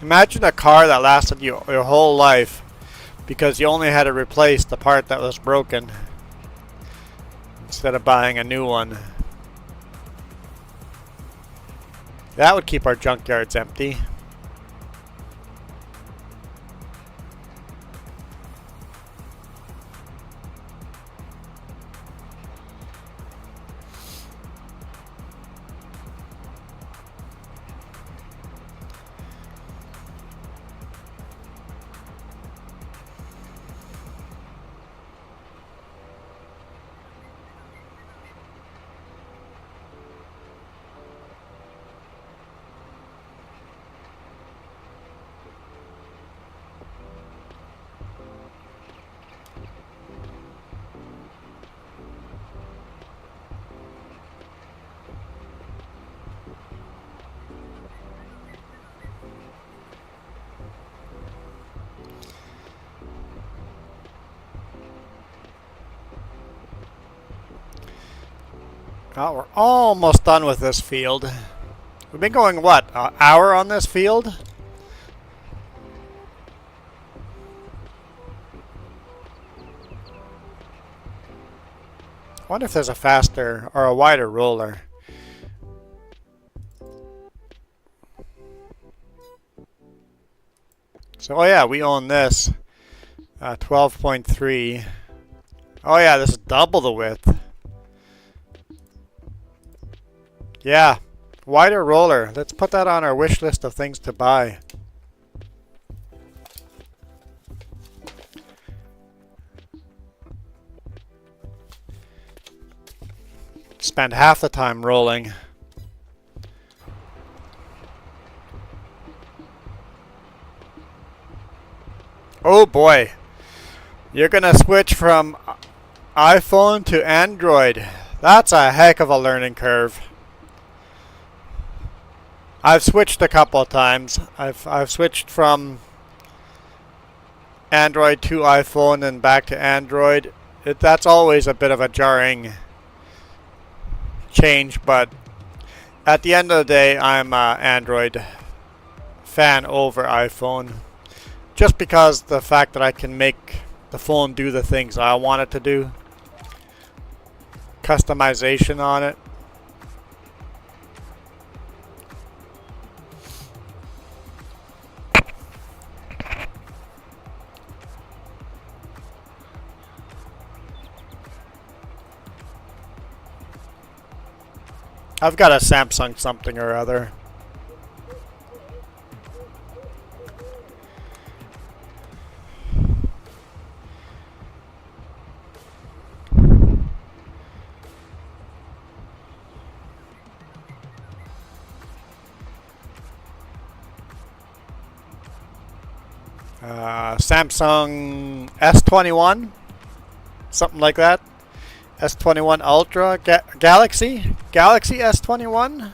Imagine a car that lasted you your whole life because you only had to replace the part that was broken instead of buying a new one. That would keep our junkyards empty. Well, we're almost done with this field. We've been going, what, an hour on this field? I wonder if there's a faster or a wider roller. So, oh yeah, we own this. 12.3. Oh yeah, this is double the width. Yeah, wider roller. Let's put that on our wish list of things to buy. Spend half the time rolling. Oh boy. You're gonna switch from iPhone to Android. That's a heck of a learning curve. I've switched a couple of times. I've switched from Android to iPhone and back to Android. That's always a bit of a jarring change, but at the end of the day, I'm an Android fan over iPhone. Just because the fact that I can make the phone do the things I want it to do. Customization on it. I've got a Samsung something or other. Samsung S21, something like that. S21 Ultra, Galaxy S21,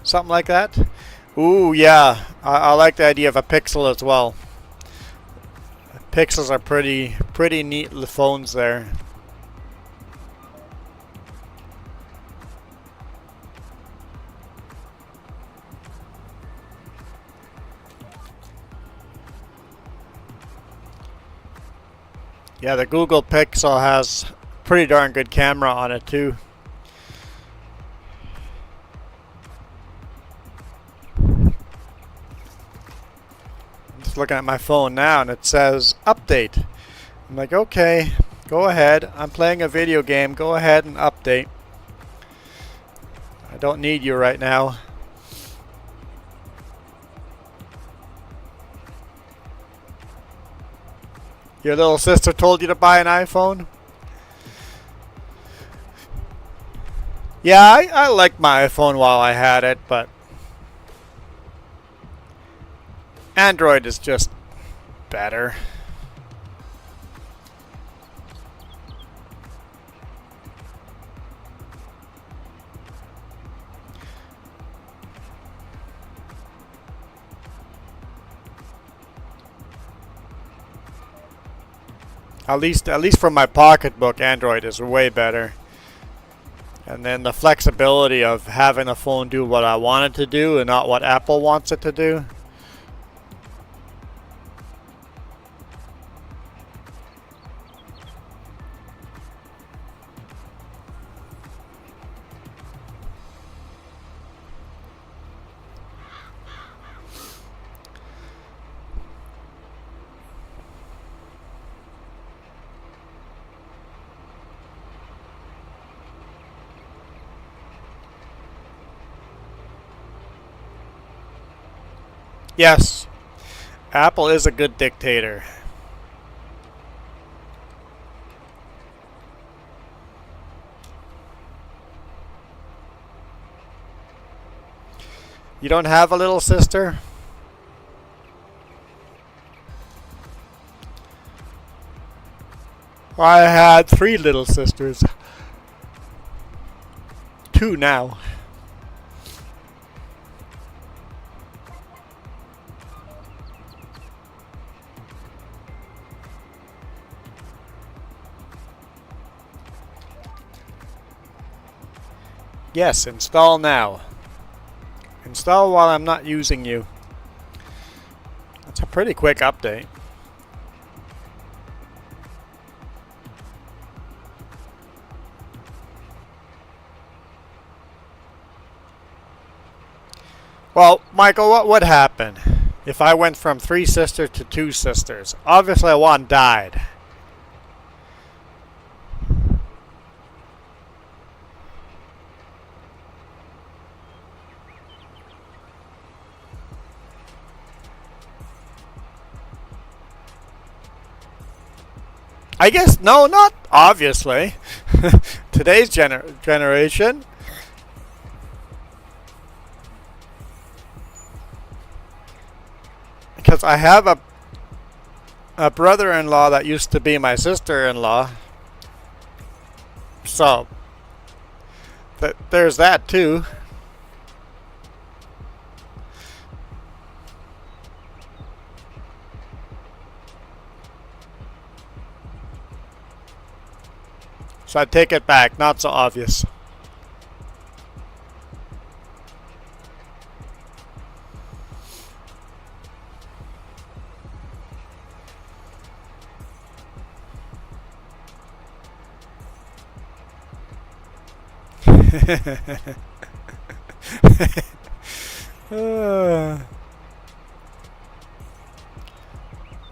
something like that. Ooh, yeah, I like the idea of a Pixel as well. Pixels are pretty neat phones there. Yeah, the Google Pixel has pretty darn good camera on it too. just looking at my phone now and it says update. I'm like, okay, go ahead. I'm playing a video game. Go ahead and update. I don't need you right now. Your little sister told you to buy an iPhone? Yeah, I liked my iPhone while I had it, but Android is just better. At least from my pocketbook, Android is way better. And then the flexibility of having a phone do what I want it to do and not what Apple wants it to do. Yes, Apple is a good dictator. You don't have a little sister? I had 3 little sisters. 2 now. Yes, install now. Install while I'm not using you. That's a pretty quick update. Well, Michael, what would happen if I went from 3 sisters to 2 sisters? Obviously, one died. I guess, no, not obviously. Today's generation. Because I have a brother-in-law that used to be my sister-in-law. So, there's that too. So I take it back, not so obvious.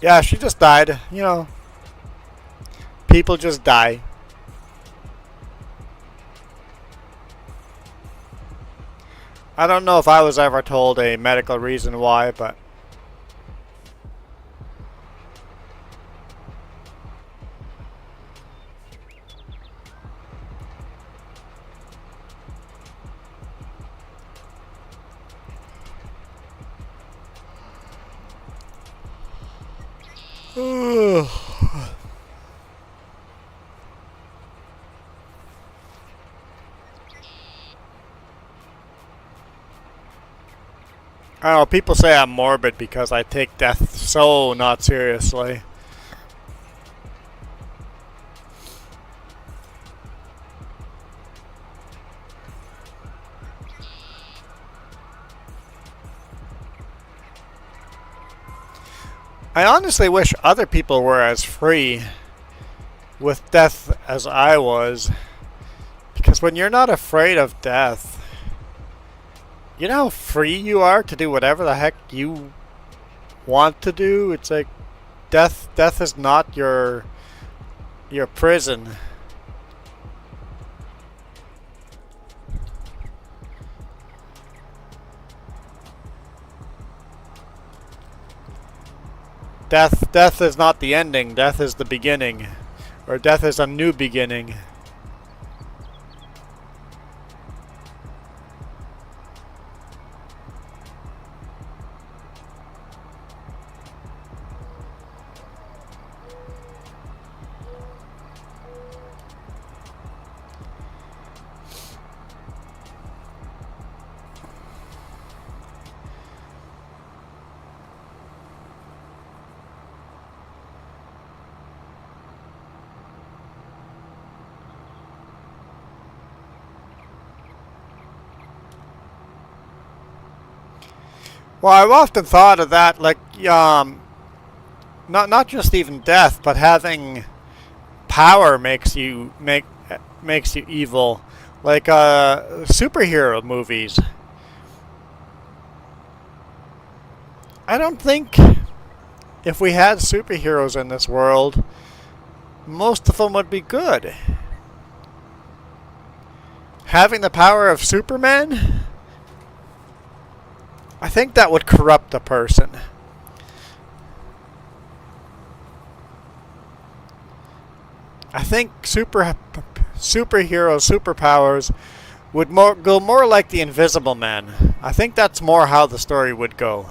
Yeah, she just died. You know, people just die. I don't know if I was ever told a medical reason why, but I don't know, people say I'm morbid because I take death so not seriously. I honestly wish other people were as free with death as I was. Because when you're not afraid of death, you know how free you are to do whatever the heck you want to do. It's like death is not your prison. Death is not the ending. Death is the beginning, or death is a new beginning. Well, I've often thought of that, like, not just even death, but having power makes you evil, like superhero movies. I don't think if we had superheroes in this world, most of them would be good. Having the power of Superman, I think that would corrupt a person. I think superhero superpowers would go more like the Invisible Man. I think that's more how the story would go.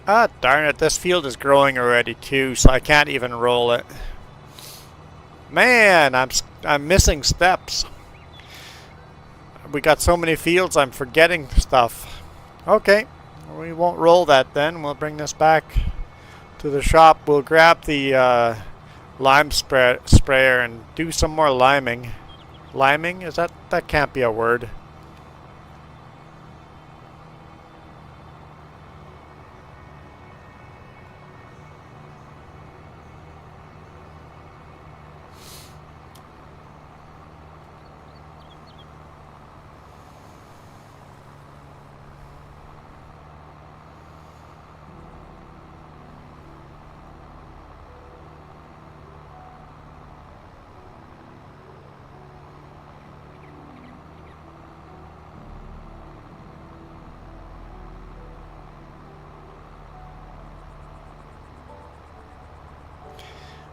Ah, darn it, this field is growing already too, so I can't even roll it. Man, I'm missing steps. We got so many fields, I'm forgetting stuff. Okay, we won't roll that then. We'll bring this back to the shop. We'll grab the lime sprayer and do some more liming. Liming? That can't be a word.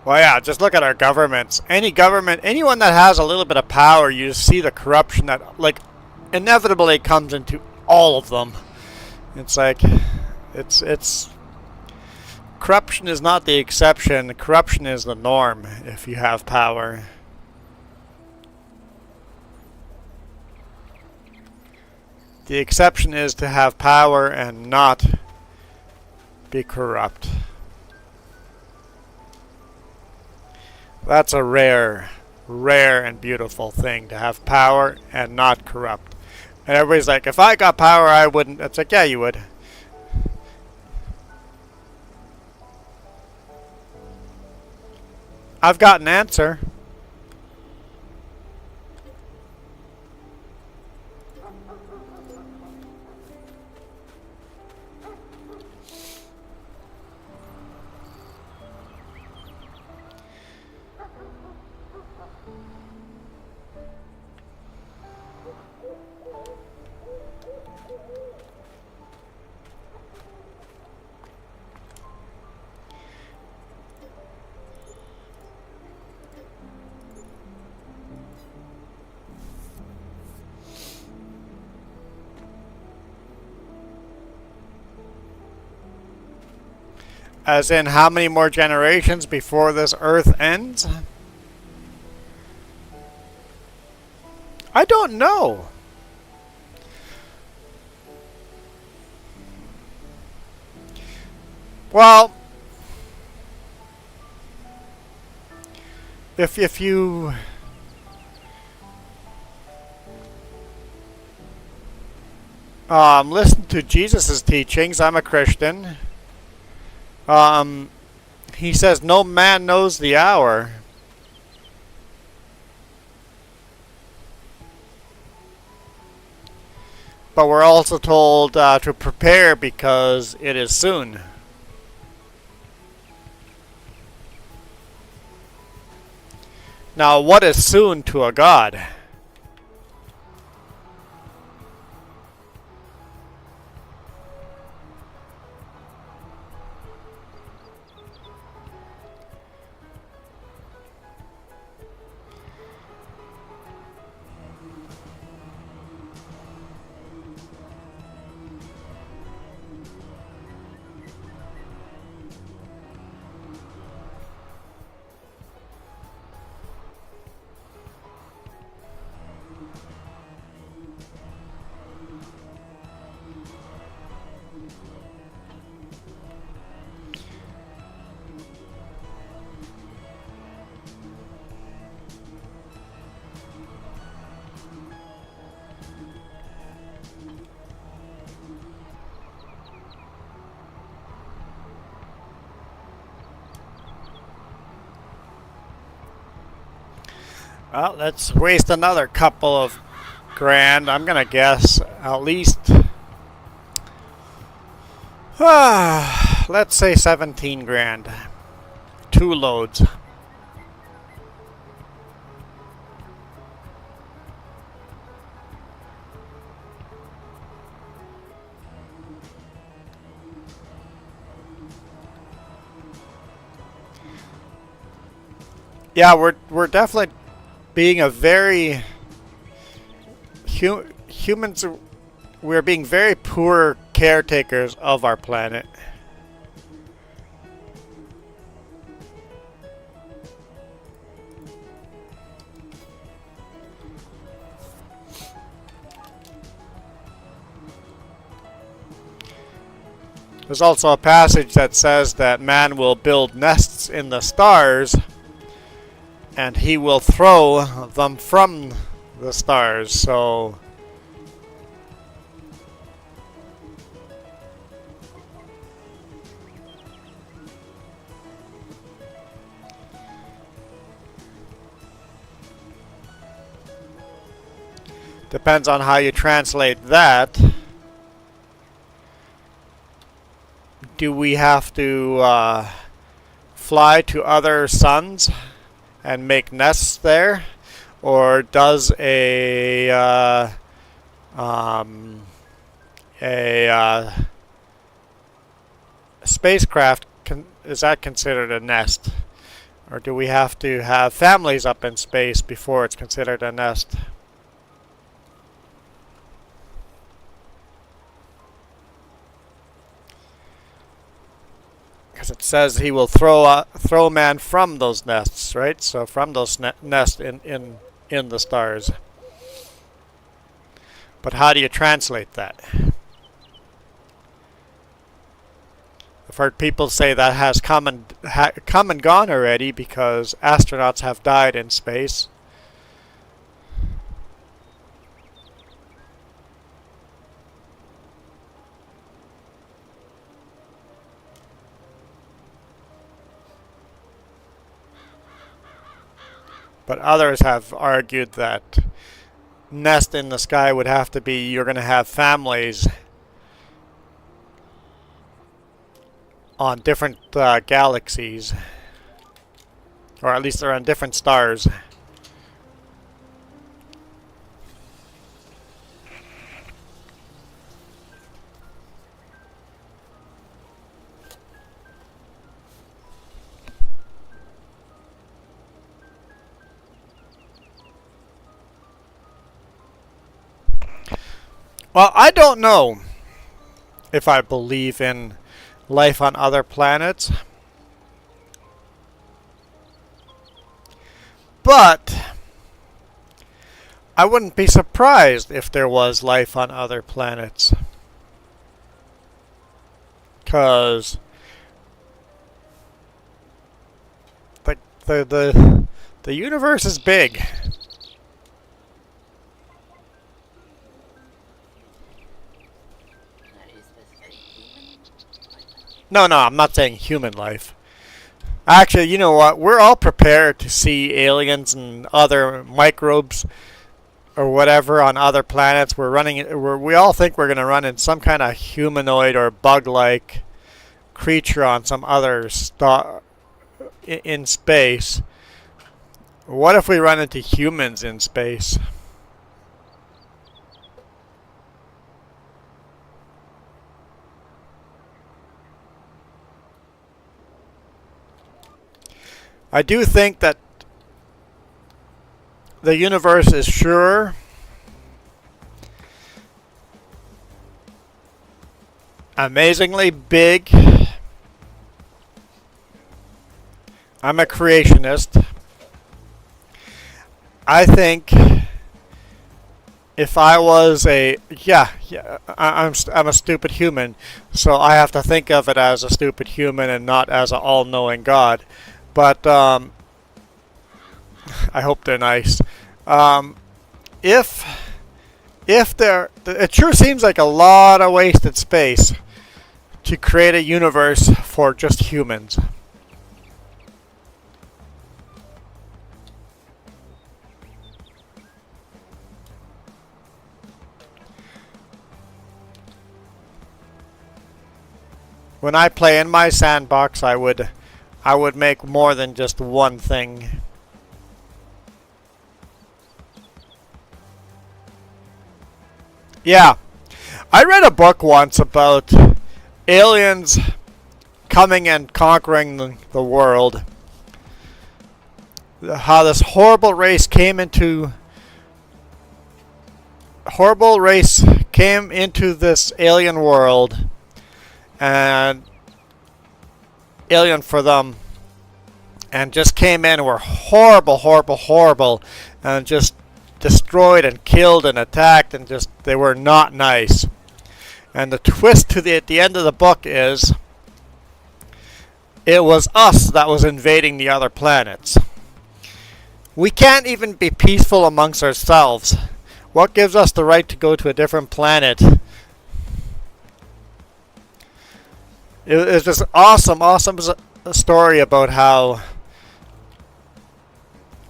Well, yeah, just look at our governments. Any government, anyone that has a little bit of power, you just see the corruption that, like, inevitably comes into all of them. It's like, it's corruption is not the exception. Corruption is the norm if you have power. The exception is to have power and not be corrupt. That's a rare and beautiful thing, to have power and not corrupt. And everybody's like, if I got power, I wouldn't. It's like, yeah, you would. I've got an answer. As in, how many more generations before this Earth ends? I don't know. Well, if you listen to Jesus' teachings, I'm a Christian. He says no man knows the hour. but we're also told to prepare because it is soon. Now, what is soon to a god? Well, let's waste another couple of grand. I'm gonna guess at least, let's say 17 grand. 2 loads. Yeah, we're definitely being a very humans. We're being very poor caretakers of our planet. There's also a passage that says that man will build nests in the stars and he will throw them from the stars, so depends on how you translate that. Do we have to fly to other suns and make nests there, or does a spacecraft is that considered a nest, or do we have to have families up in space before it's considered a nest? Because it says he will throw man from those nests, right? So from those nests in the stars. But how do you translate that? I've heard people say that has come and gone already because astronauts have died in space. But others have argued that nest in the sky would have to be you're going to have families on different galaxies, or at least they're on different stars. Well, I don't know if I believe in life on other planets, but I wouldn't be surprised if there was life on other planets, because the universe is big. No, I'm not saying human life. Actually, you know what? We're all prepared to see aliens and other microbes or whatever on other planets. We all think we're going to run in some kind of humanoid or bug-like creature on some other star in space. What if we run into humans in space? I do think that the universe is sure amazingly big. I'm a creationist. I think if I was I'm a stupid human, so I have to think of it as a stupid human and not as an all-knowing God. But I hope they're nice. If it sure seems like a lot of wasted space to create a universe for just humans. When I play in my sandbox, I would make more than just one thing. Yeah, I read a book once about aliens coming and conquering the world. How this horrible race came into this alien world, and alien for them, and just came in and were horrible, and just destroyed and killed and attacked, and just they were not nice. And the twist at the end of the book is it was us that was invading the other planets. We can't even be peaceful amongst ourselves. What gives us the right to go to a different planet? It's just awesome story about how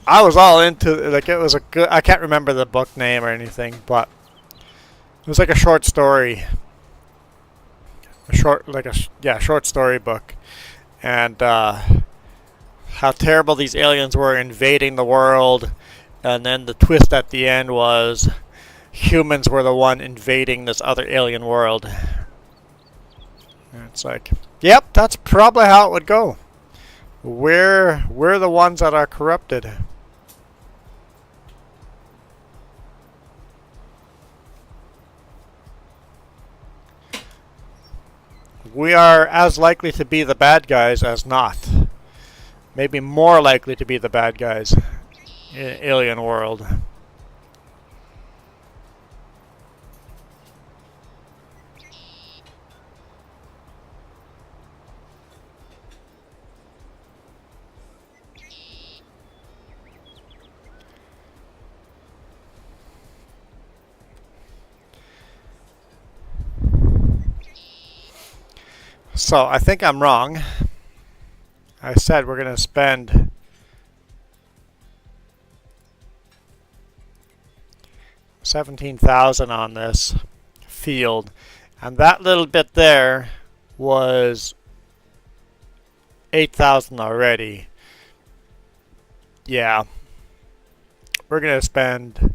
I was all into, like, it was a good, I can't remember the book name or anything, but it was like a short story. Short story book. And how terrible these aliens were invading the world, and then the twist at the end was humans were the one invading this other alien world. And it's like, yep, that's probably how it would go. We're the ones that are corrupted. We are as likely to be the bad guys as not. Maybe more likely to be the bad guys in alien world. So I think I'm wrong. I said we're going to spend $17,000 on this field, and that little bit there was $8,000 already. Yeah, we're going to spend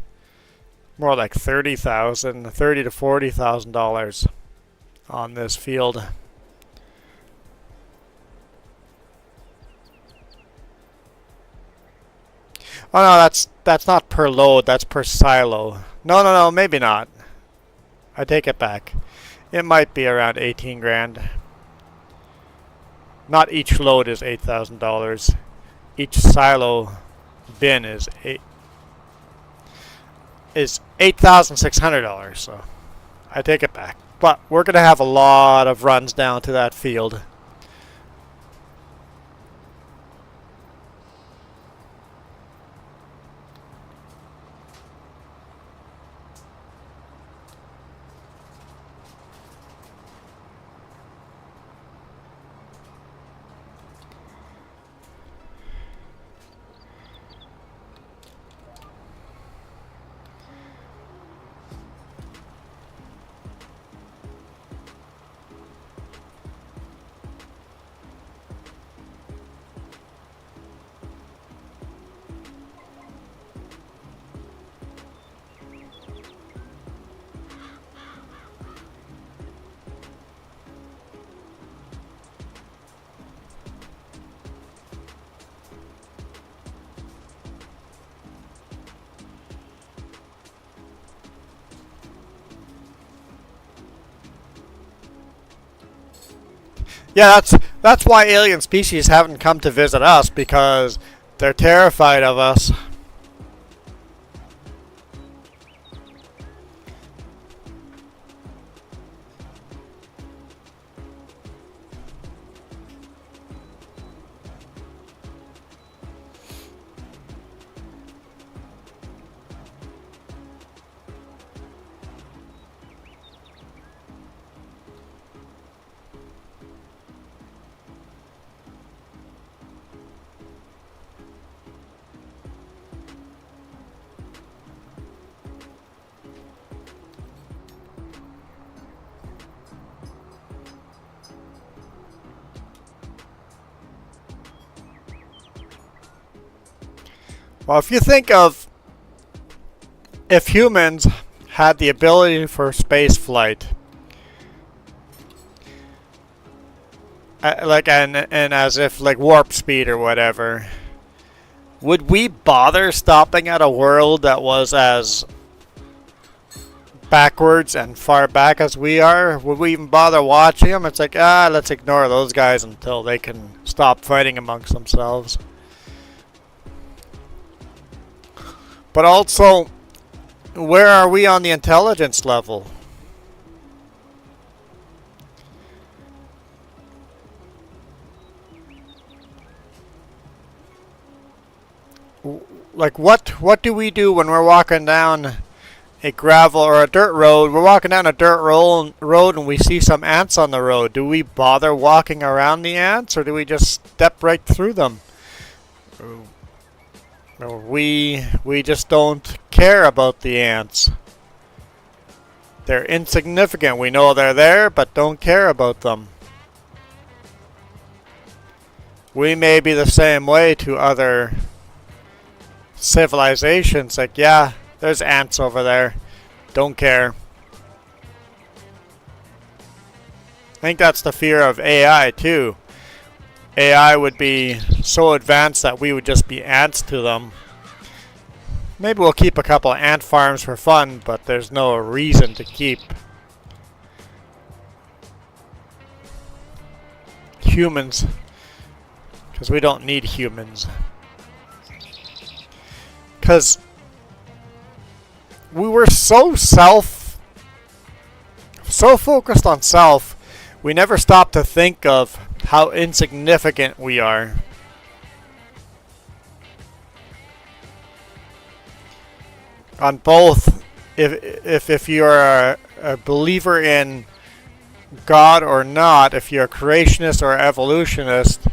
more like $30,000 to $40,000 on this field. Oh no, that's not per load, that's per silo. No, maybe not. I take it back. It might be around 18 grand. Not each load is $8,000. Each silo bin is $8,600, so I take it back. But we're gonna have a lot of runs down to that field. Yeah, that's why alien species haven't come to visit us, because they're terrified of us. Well, if you think of if humans had the ability for space flight, like and as if like warp speed or whatever, would we bother stopping at a world that was as backwards and far back as we are? Would we even bother watching them? It's like, let's ignore those guys until they can stop fighting amongst themselves. But also, where are we on the intelligence level? Like, what do we do when we're walking down a gravel or a dirt road? We're walking down a dirt road and we see some ants on the road. Do we bother walking around the ants, or do we just step right through them? We just don't care about the ants. They're insignificant. We know they're there, but don't care about them. We may be the same way to other civilizations. Like, yeah, there's ants over there. Don't care. I think that's the fear of AI too. AI would be so advanced that we would just be ants to them. Maybe we'll keep a couple of ant farms for fun, but there's no reason to keep humans, because we don't need humans. Because we were so focused on self, we never stopped to think of how insignificant we are. On both, if you're a believer in God or not, if you're a creationist or evolutionist,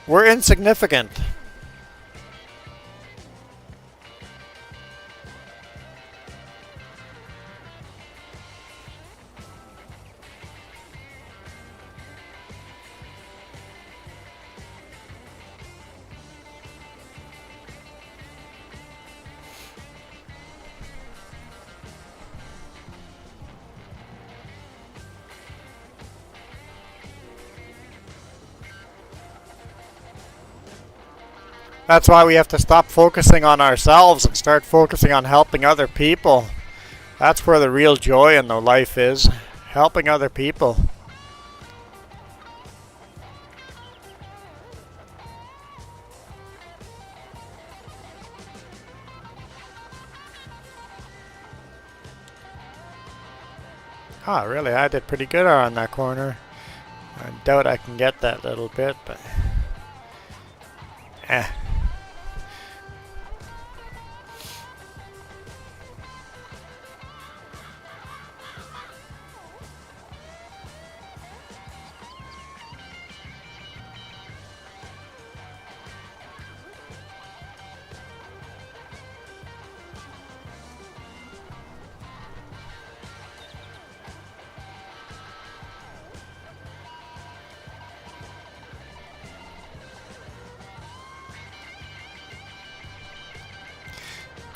we're insignificant. That's why we have to stop focusing on ourselves and start focusing on helping other people. That's where the real joy in the life is, helping other people. Ah, really? I did pretty good on that corner. I doubt I can get that little bit, but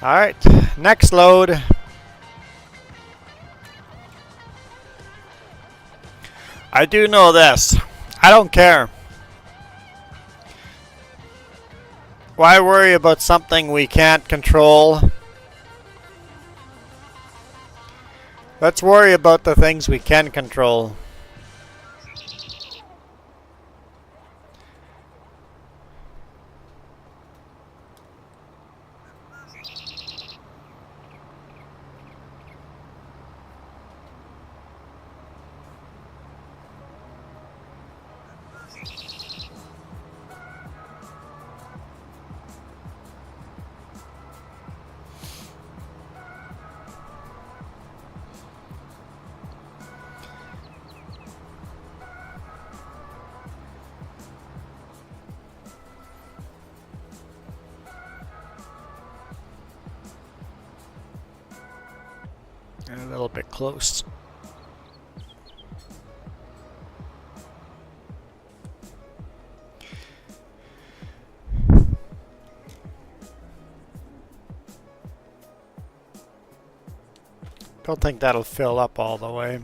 alright, next load. I do know this. I don't care. Why worry about something we can't control? Let's worry about the things we can control. And a little bit close. Don't think that'll fill up all the way.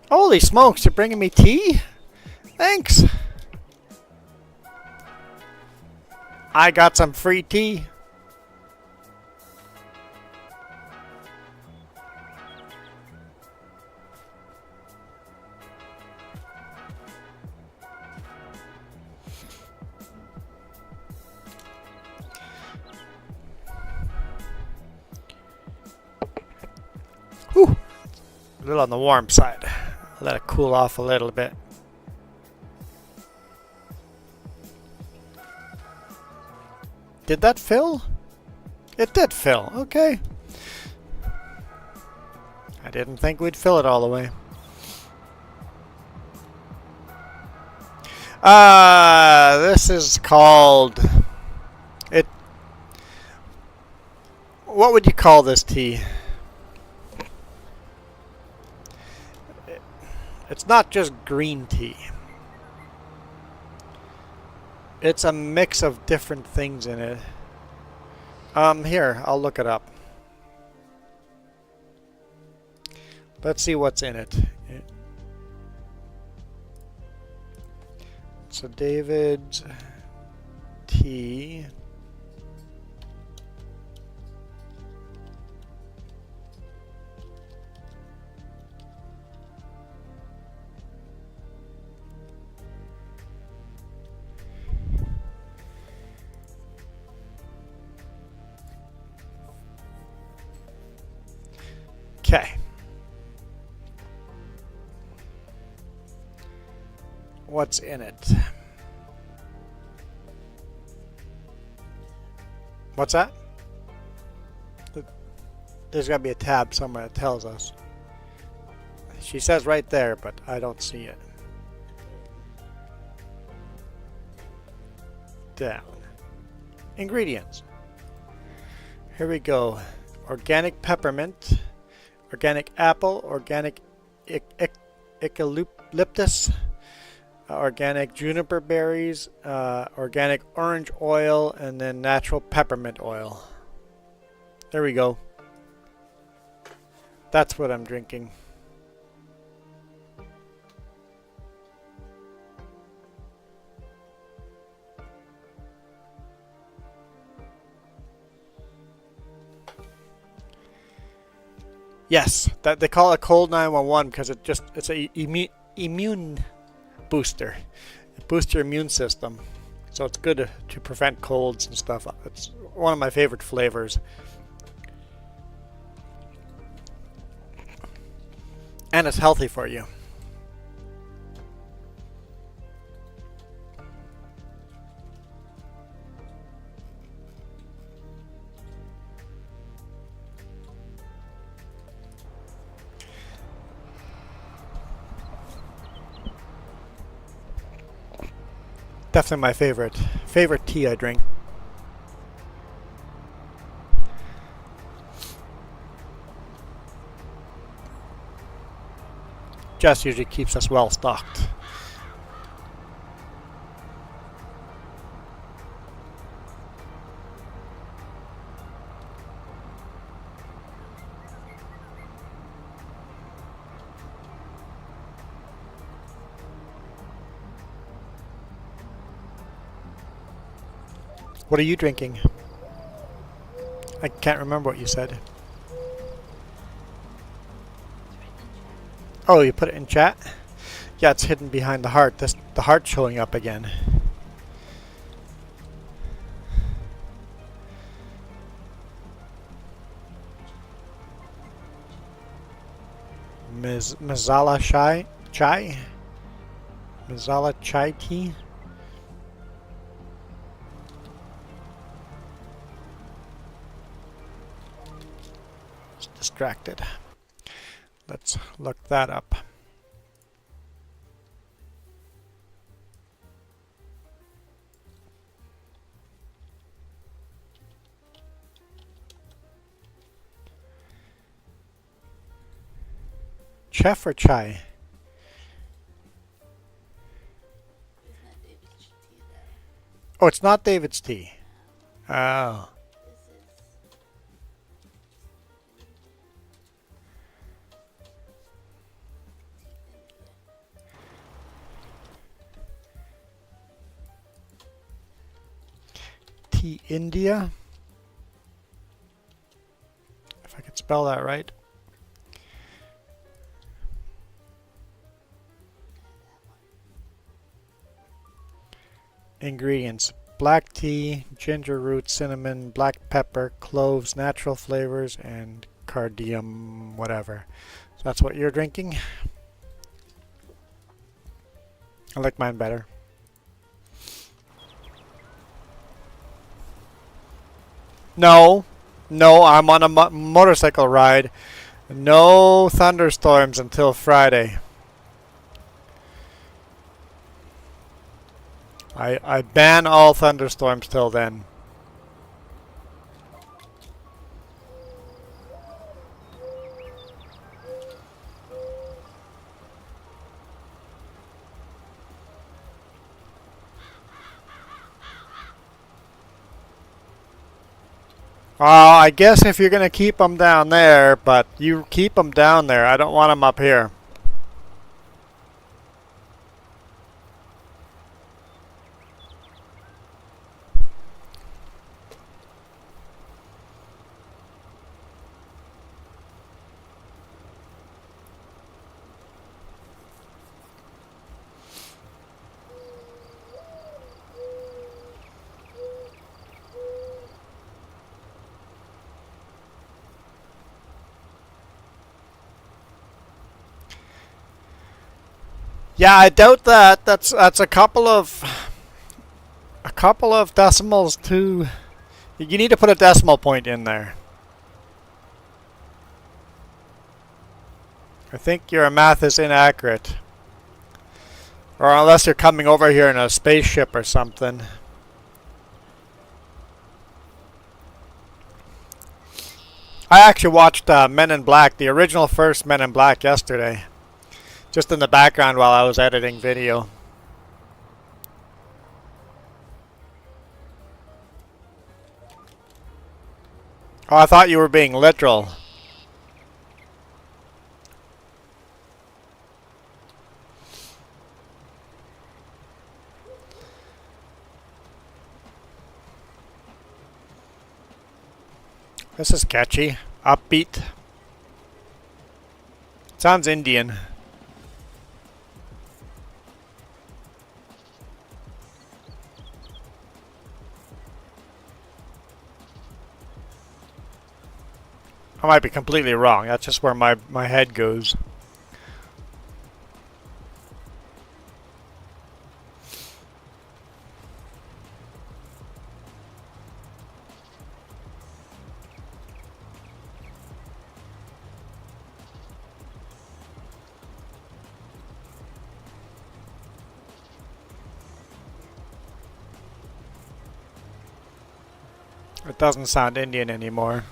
Holy smokes, you're bringing me tea? Thanks. I got some free tea. Whew. A little on the warm side. Let it cool off a little bit. Did that fill? It did fill. Okay. I didn't think we'd fill it all the way. This is called it. What would you call this tea? It's not just green tea. It's a mix of different things in it. Here, I'll look it up. Let's see what's in it. So David's tea. Okay. What's in it? What's that? There's got to be a tab somewhere that tells us. She says right there, but I don't see it. Down. Ingredients. Here we go. Organic peppermint, organic apple, organic eucalyptus, organic juniper berries, organic orange oil, and then natural peppermint oil. There we go. That's what I'm drinking. Yes, that they call it cold 911 because it's a immune booster. It boosts your immune system, so it's good to prevent colds and stuff. It's one of my favorite flavors, and it's healthy for you. Definitely my favorite tea I drink. Jess usually keeps us well stocked. What are you drinking? I can't remember what you said. Oh, you put it in chat? Yeah, it's hidden behind the heart. The heart's showing up again. Masala chai? Masala chai tea? Just distracted. Let's look that up. Chef or chai? Oh, it's not David's tea. Oh. Tea India. If I could spell that right. Ingredients: black tea, ginger root, cinnamon, black pepper, cloves, natural flavors, and cardamom, whatever. So that's what you're drinking? I like mine better. No, no, I'm on a motorcycle ride. No thunderstorms until Friday. I ban all thunderstorms till then. I guess if you're going to keep them down there, but you keep them down there. I don't want them up here. Yeah, I doubt that. That's a couple of decimals too. You need to put a decimal point in there. I think your math is inaccurate. Or unless you're coming over here in a spaceship or something. I actually watched Men in Black, the original first Men in Black, yesterday. Just in the background while I was editing video. Oh, I thought you were being literal. This is catchy. Upbeat. Sounds Indian. I might be completely wrong. That's just where my head goes. It doesn't sound Indian anymore.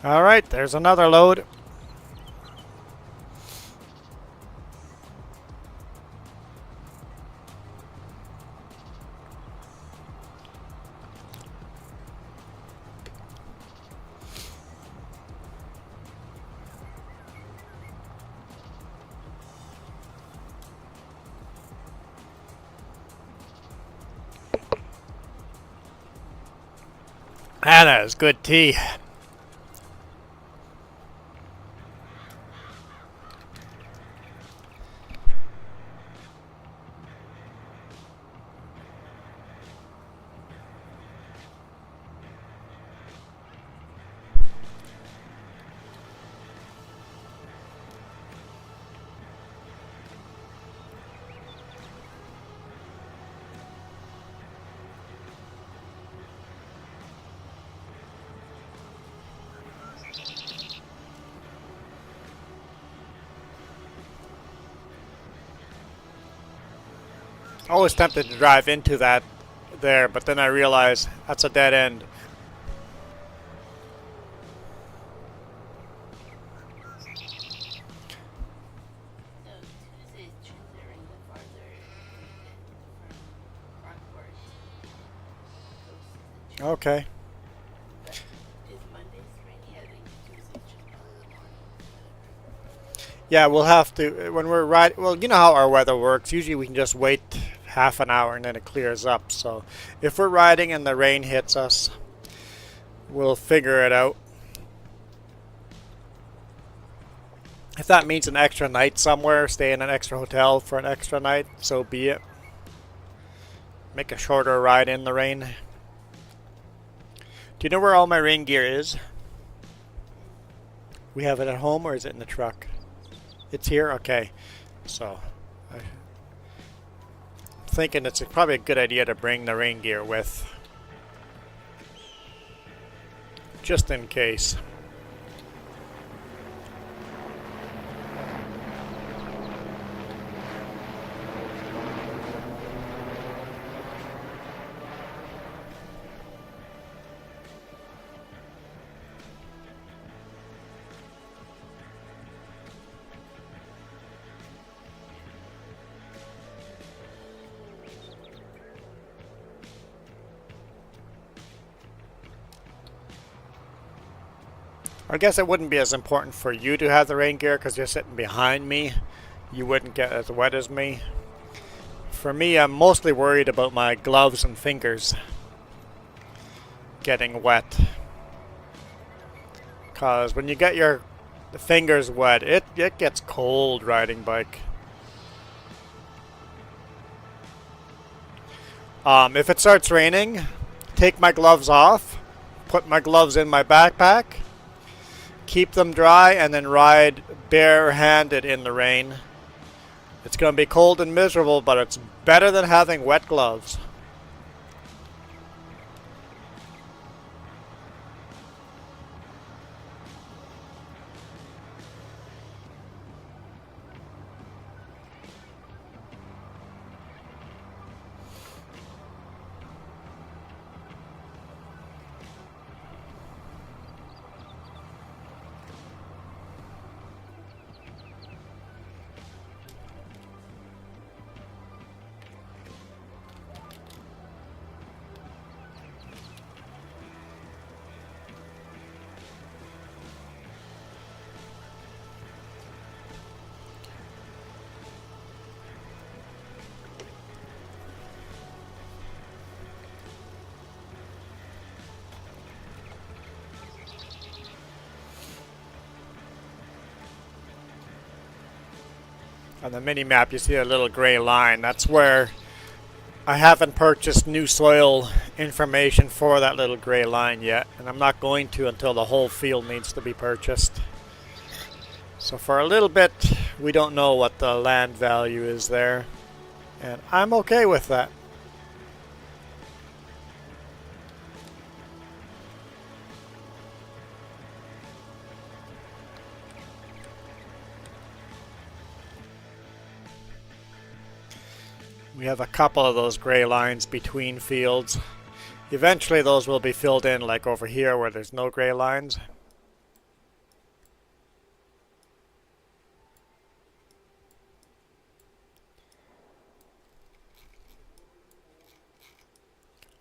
Alright, there's another load. That is good tea. I was tempted to drive into that there, but then I realized that's a dead end. Okay. Yeah, we'll have to when we're riding. Well, you know how our weather works. Usually we can just wait half an hour and then it clears up. So if we're riding and the rain hits us, we'll figure it out. If that means an extra night somewhere, stay in an extra hotel for an extra night, so be it. Make a shorter ride in the rain. Do you know where all my rain gear is? We have it at home, or is it in the truck? It's here? Okay. So, I'm thinking it's probably a good idea to bring the rain gear with. Just in case. I guess it wouldn't be as important for you to have the rain gear because you're sitting behind me. You wouldn't get as wet as me. For me, I'm mostly worried about my gloves and fingers getting wet. Because when you get your fingers wet, it gets cold riding bike. If it starts raining, take my gloves off, put my gloves in my backpack, keep them dry, and then ride barehanded in the rain. It's going to be cold and miserable, but it's better than having wet gloves. On the mini map, you see a little gray line. That's where I haven't purchased new soil information for that little gray line yet, and I'm not going to until the whole field needs to be purchased. So for a little bit, we don't know what the land value is there, and I'm okay with that. We have a couple of those gray lines between fields. Eventually those will be filled in, like over here where there's no gray lines.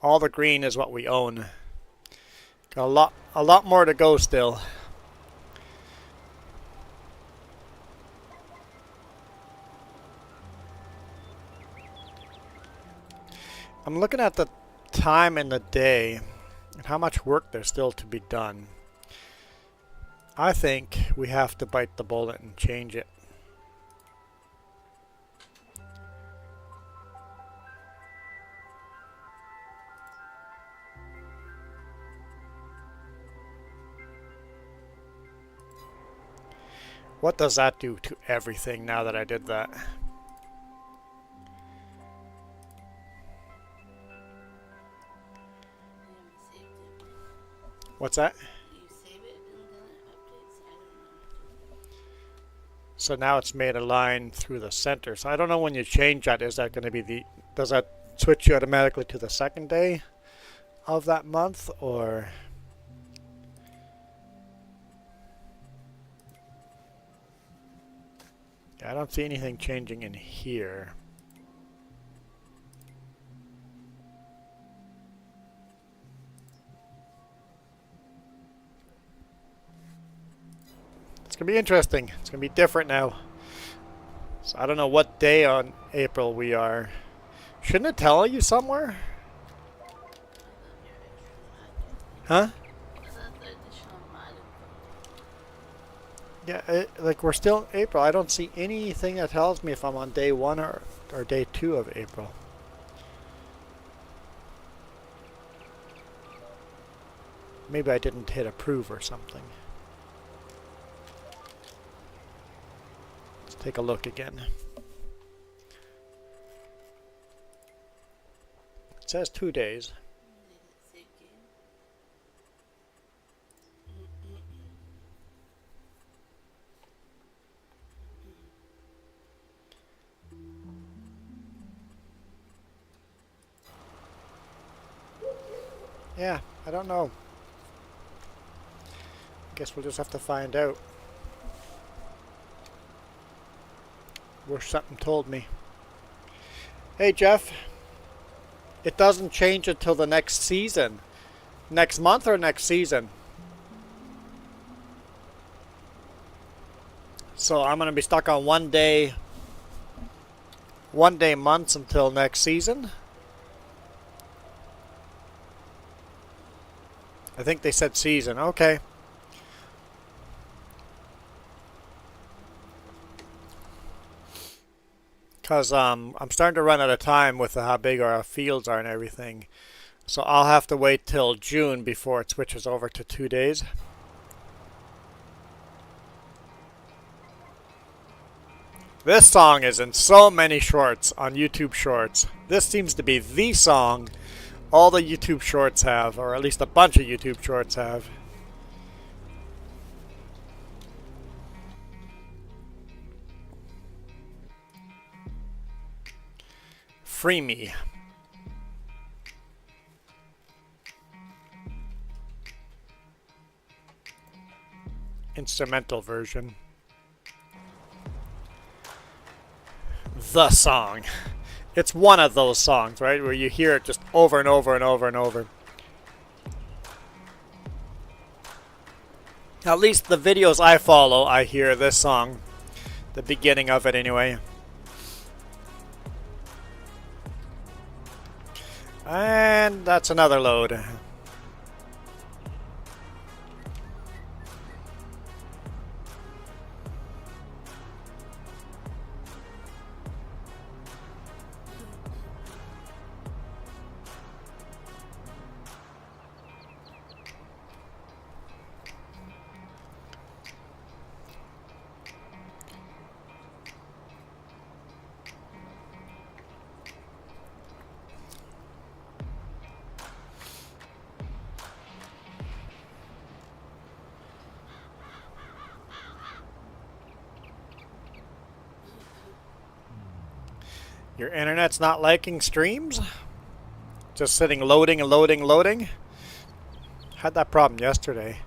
All the green is what we own. Got a lot more to go still. I'm looking at the time in the day. and how much work there's still to be done. I think we have to bite the bullet and change it. What does that do to everything now that I did that? What's that? So now it's made a line through the center. So I don't know when you change that, is that going to be the, does that switch you automatically to the second day of that month, or? Yeah, I don't see anything changing in here. It's going to be interesting. It's going to be different now. So I don't know what day on April we are. Shouldn't it tell you somewhere? Huh? Yeah, like we're still in April. I don't see anything that tells me if I'm on day 1 or day 2 of April. Maybe I didn't hit approve or something. Let's take a look again. It says 2 days. Yeah, I don't know. Guess we'll just have to find out. Wish something told me. Hey Jeff, it doesn't change until the next season. Next month or next season? So I'm going to be stuck on 1 day months until next season. I think they said season. Okay. Because I'm starting to run out of time with how big our fields are and everything. So I'll have to wait till June before it switches over to 2 days. This song is in so many shorts on YouTube Shorts. This seems to be the song all the YouTube Shorts have, or at least a bunch of YouTube Shorts have. Free Me. Instrumental version. The song. It's one of those songs, right, where you hear it just over and over and over and over. At least the videos I follow, I hear this song. The beginning of it, anyway. And that's another load. Your internet's not liking streams? Just sitting loading and loading and loading? Had that problem yesterday.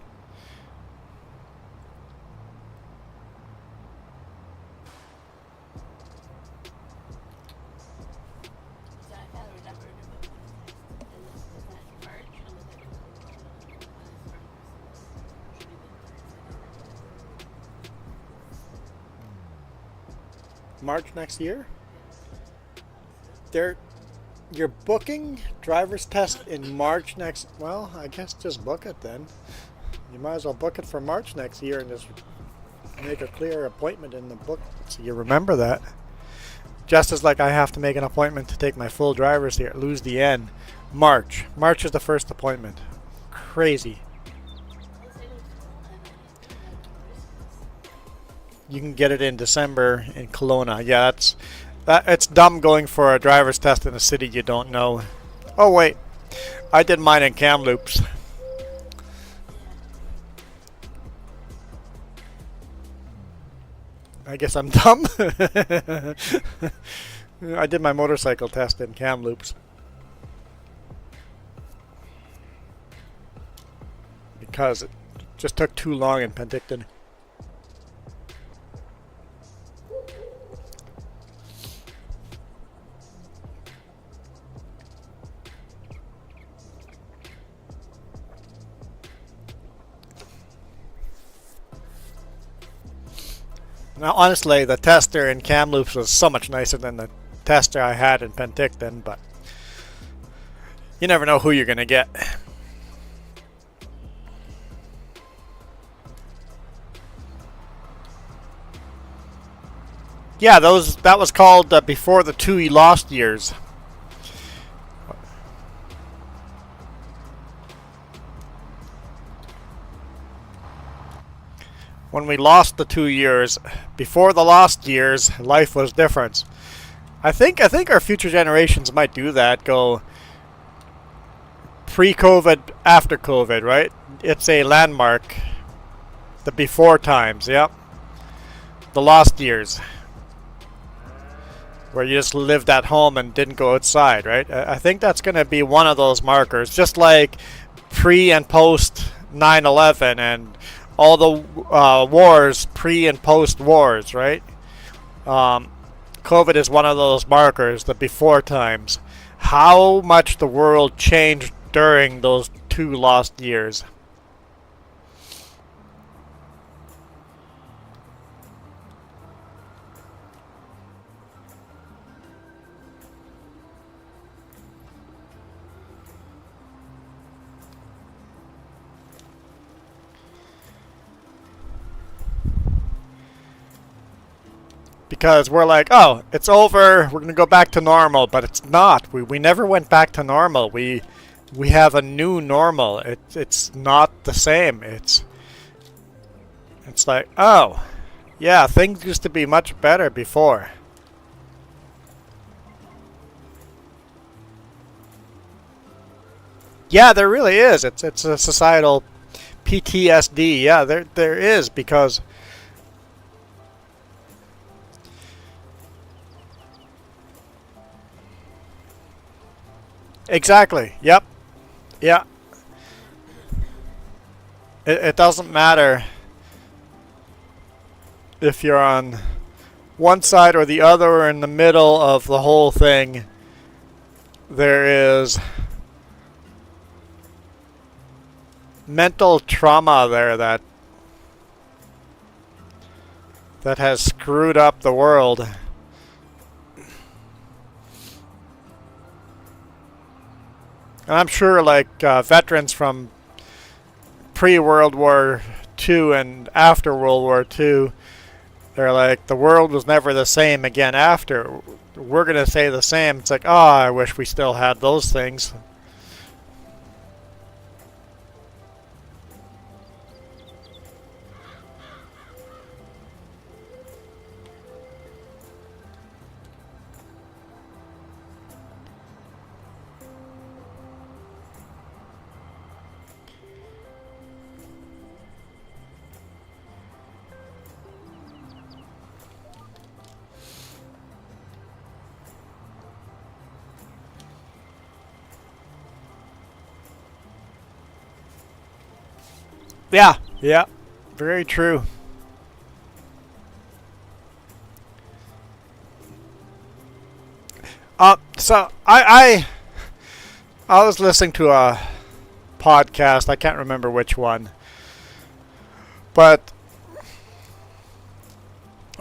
March next year? You're booking driver's test in March next. Well, I guess just book it then. You might as well book it for March next year and just make a clear appointment in the book so you remember that. Just as like I have to make an appointment to take my full driver's here, lose the N. March. March is the first appointment. Crazy. You can get it in December in Kelowna. Yeah, it's dumb going for a driver's test in a city you don't know. Oh wait, I did mine in Kamloops. I guess I'm dumb. I did my motorcycle test in Kamloops. Because it just took too long in Penticton. Now, honestly, the tester in Kamloops was so much nicer than the tester I had in Penticton, but you never know who you're going to get. Yeah, that was called before the 2 lost years. When we lost the 2 years, before the lost years, life was different. I think our future generations might do that. Go pre-COVID, after COVID, right? It's a landmark. The before times, yep. The lost years, where you just lived at home and didn't go outside, right? I think that's going to be one of those markers, just like pre and post 9/11 and all the wars, pre and post wars, right? COVID is one of those markers, the before times. How much the world changed during those 2 lost years. Because we're like, oh, it's over, we're going to go back to normal, but it's not. We never went back to normal. We have a new normal. It's not the same. It's like, oh, yeah, things used to be much better before. Yeah, there really is. It's a societal PTSD. Yeah, there is, because exactly. Yep. Yeah. It doesn't matter if you're on one side or the other or in the middle of the whole thing. There is mental trauma there that has screwed up the world. And I'm sure, like, veterans from pre-World War II and after World War II, they're like, the world was never the same again after. We're going to say the same. It's like, oh, I wish we still had those things. Yeah, yeah, very true. So I was listening to a podcast. I can't remember which one, but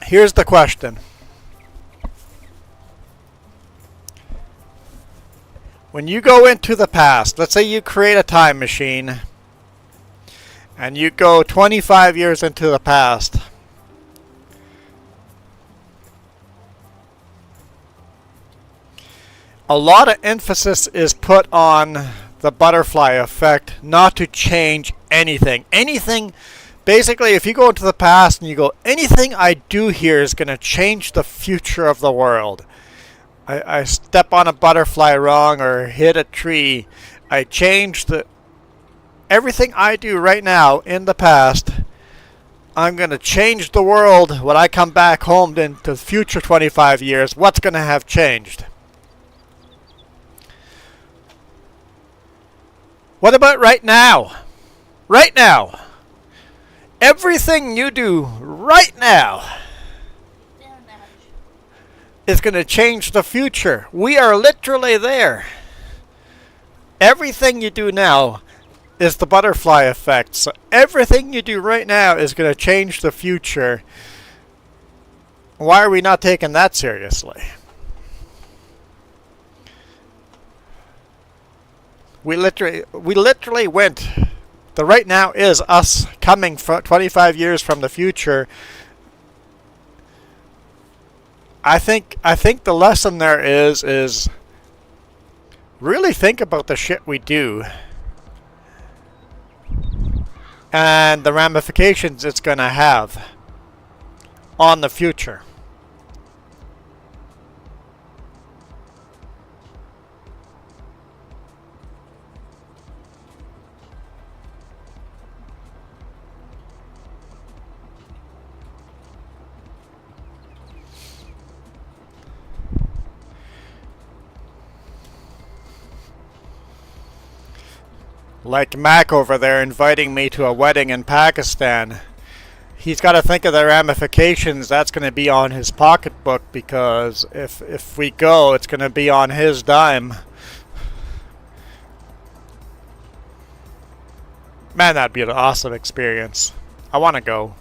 here's the question: When you go into the past, let's say you create a time machine and you go 25 years into the past. A lot of emphasis is put on the butterfly effect, not to change anything. Anything, basically, if you go into the past and you go, anything I do here is going to change the future of the world. I step on a butterfly wrong or hit a tree. I change everything I do right now in the past. I'm going to change the world when I come back home into the future 25 years. What's going to have changed? What about right now? Right now. Everything you do right now is going to change the future. We are literally there. Everything you do now is the butterfly effect. So everything you do right now is going to change the future. Why are we not taking that seriously? We literally went. The right now is us coming 25 years from the future. I think the lesson there is really think about the shit we do and the ramifications it's going to have on the future. Like Mac over there inviting me to a wedding in Pakistan. He's got to think of the ramifications. That's going to be on his pocketbook, because if we go, it's going to be on his dime. Man, that'd be an awesome experience. I want to go.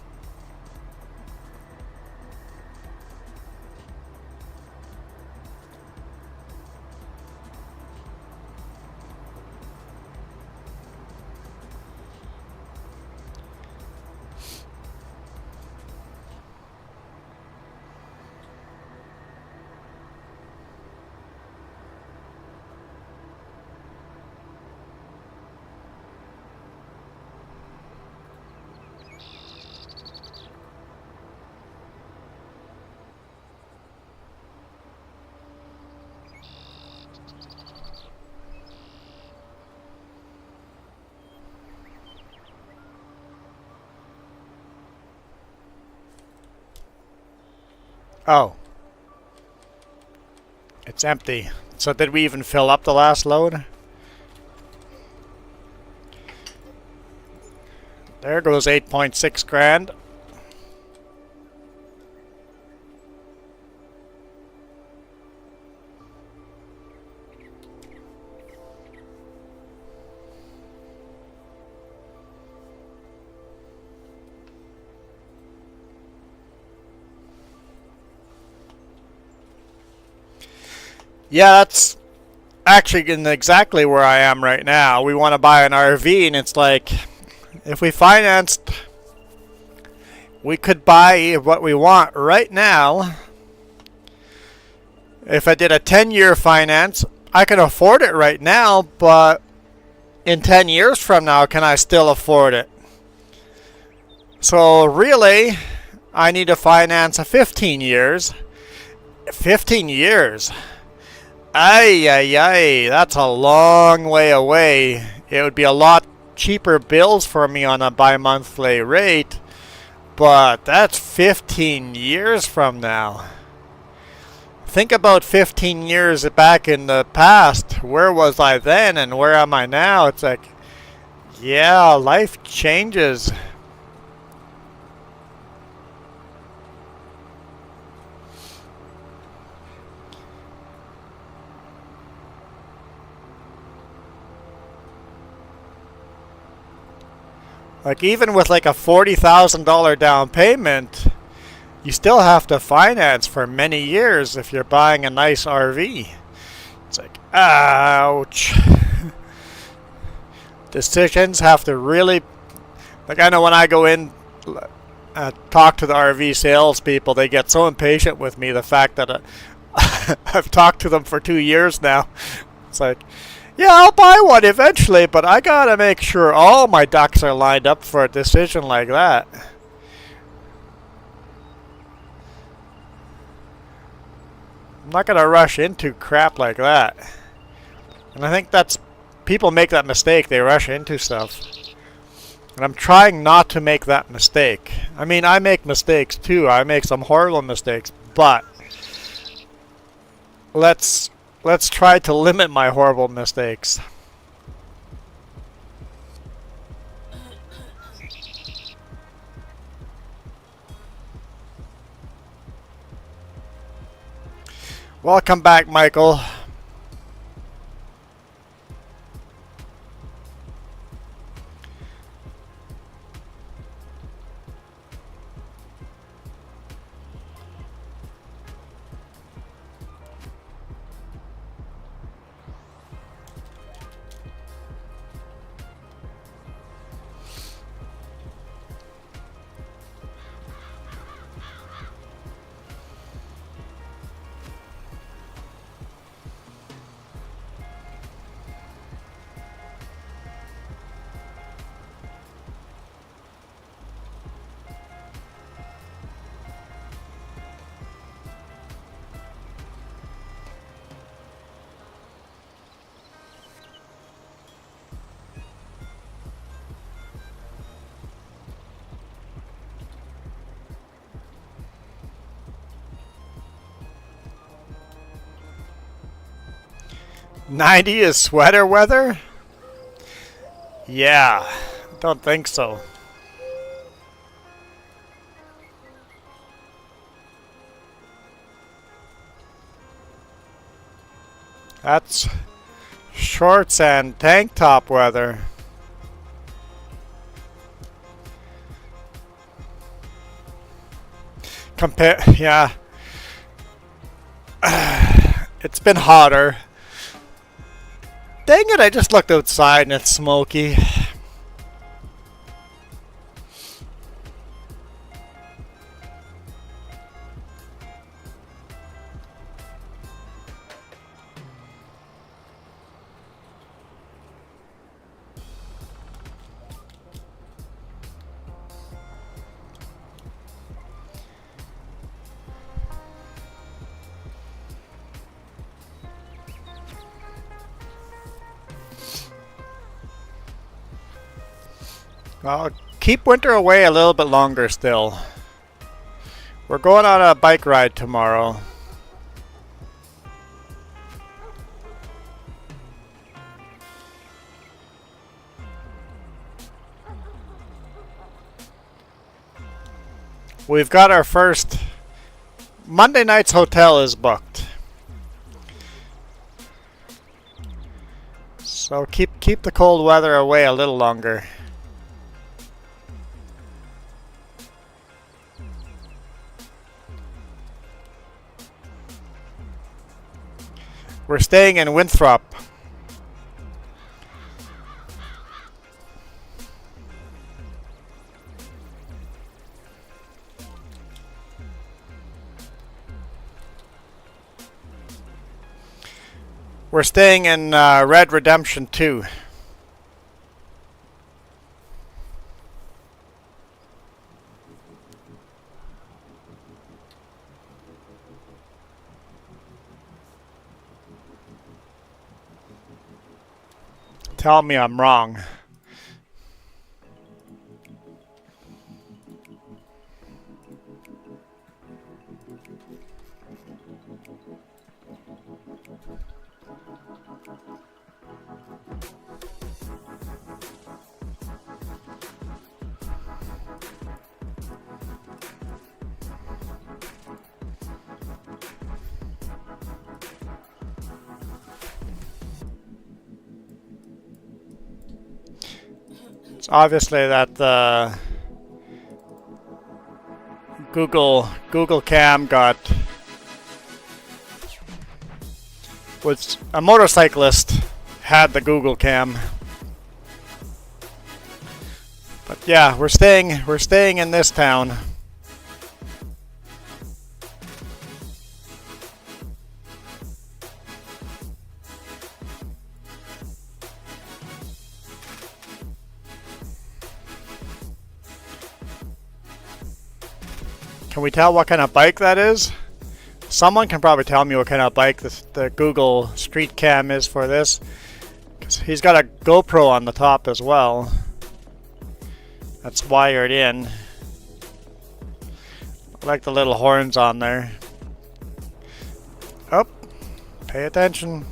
Oh. It's empty. So did we even fill up the last load? There goes 8.6 grand. Yeah, that's actually exactly where I am right now. We want to buy an RV, and it's like, if we financed, we could buy what we want right now. If I did a 10-year finance, I can afford it right now, but in 10 years from now, can I still afford it? So really, I need to finance a 15 years. 15 years. Ay, ay, ay, that's a long way away. It would be a lot cheaper bills for me on a bi-monthly rate, but that's 15 years from now. Think about 15 years back in the past. Where was I then and where am I now? It's like, yeah, life changes. Like, even with like a $40,000 down payment, you still have to finance for many years if you're buying a nice RV. It's like, Ouch. Decisions have to really... Like, I know when I go in, talk to the RV salespeople, they get so impatient with me. The fact that I've talked to them for 2 years now. It's like, yeah, I'll buy one eventually, but I gotta make sure all my ducks are lined up for a decision like that. I'm not gonna rush into crap like that. And I think that's... People make that mistake. They rush into stuff. And I'm trying not to make that mistake. I mean, I make mistakes too. I make some horrible mistakes. But let's try to limit my horrible mistakes. Welcome back, Michael. '90 is sweater weather? Yeah, don't think so. That's shorts and tank top weather. Yeah. It's been hotter. Dang it, I just looked outside and it's smoky. Well, keep winter away a little bit longer still. We're going on a bike ride tomorrow. We've got our first... Monday night's hotel is booked. So keep the cold weather away a little longer. We're staying in Winthrop. We're staying in Red Redemption 2. Tell me I'm wrong. It's obviously that Google Cam got was a motorcyclist had the Google Cam. But yeah, we're staying in this town. Can we tell what kind of bike that is? Someone can probably tell me what kind of bike the Google Street Cam is for this. 'Cause he's got a GoPro on the top as well. That's wired in. I like the little horns on there. Oh, pay attention.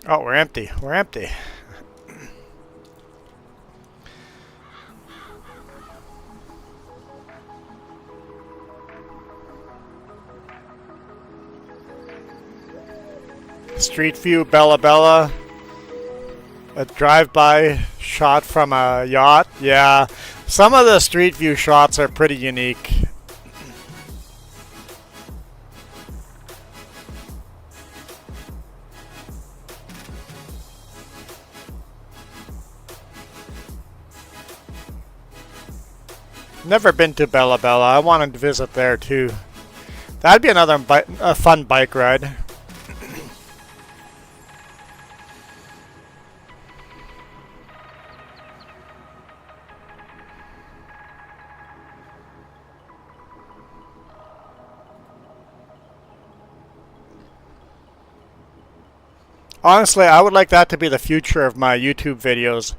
Oh, we're empty. We're empty. Street view, Bella Bella. A drive-by shot from a yacht. Yeah, some of the street view shots are pretty unique. Never been to Bella Bella. I wanted to visit there too. That'd be another a fun bike ride. Honestly, I would like that to be the future of my YouTube videos.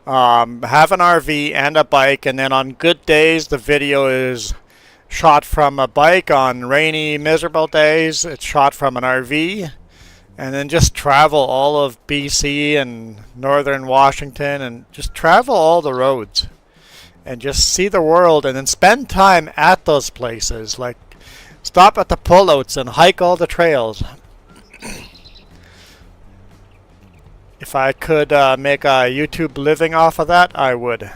Have an RV and a bike, and then on good days the video is shot from a bike. On rainy, miserable days it's shot from an RV, and then just travel all of BC and northern Washington and just travel all the roads and just see the world, and then spend time at those places. Like, stop at the pullouts and hike all the trails. If I could make a YouTube living off of that, I would.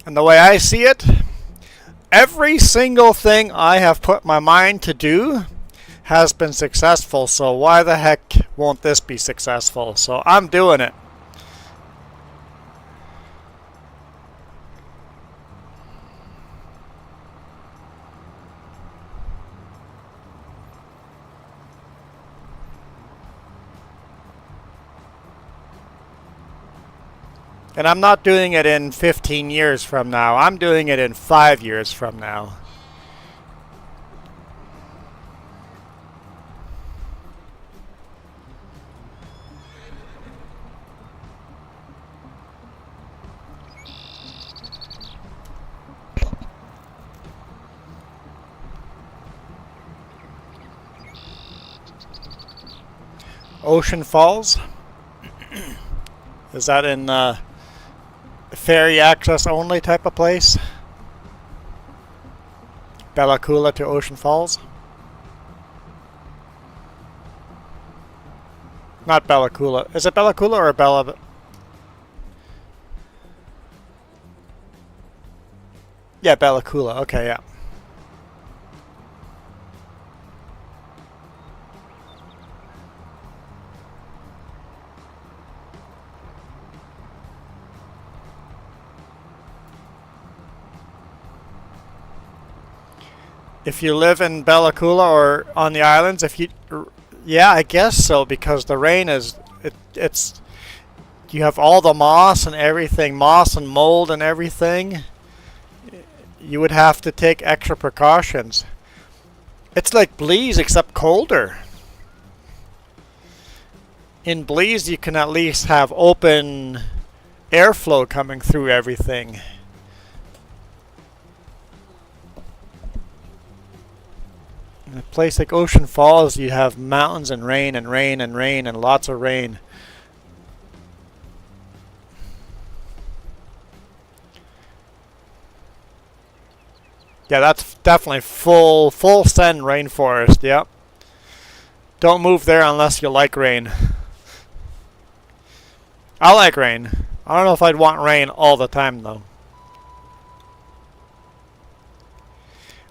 And the way I see it, every single thing I have put my mind to do has been successful, so why the heck won't this be successful? So I'm doing it. And I'm not doing it in 15 years from now. I'm doing it in 5 years from now. Ocean Falls. Is that in ferry access only type of place? Bella Coola to Ocean Falls? Not Bella Coola. Is it Bella Coola or Bella? Yeah, Bella Coola. Okay, yeah. If you live in Bella Coola or on the islands, yeah, I guess so, because the rain is, it's, you have all the moss and everything, moss and mold and everything. You would have to take extra precautions. It's like Belize, except colder. In Belize, you can at least have open airflow coming through everything. In a place like Ocean Falls, you have mountains and rain and rain and rain and lots of rain. Yeah, that's definitely full send rainforest. Yep. Don't move there unless you like rain. I like rain. I don't know if I'd want rain all the time though.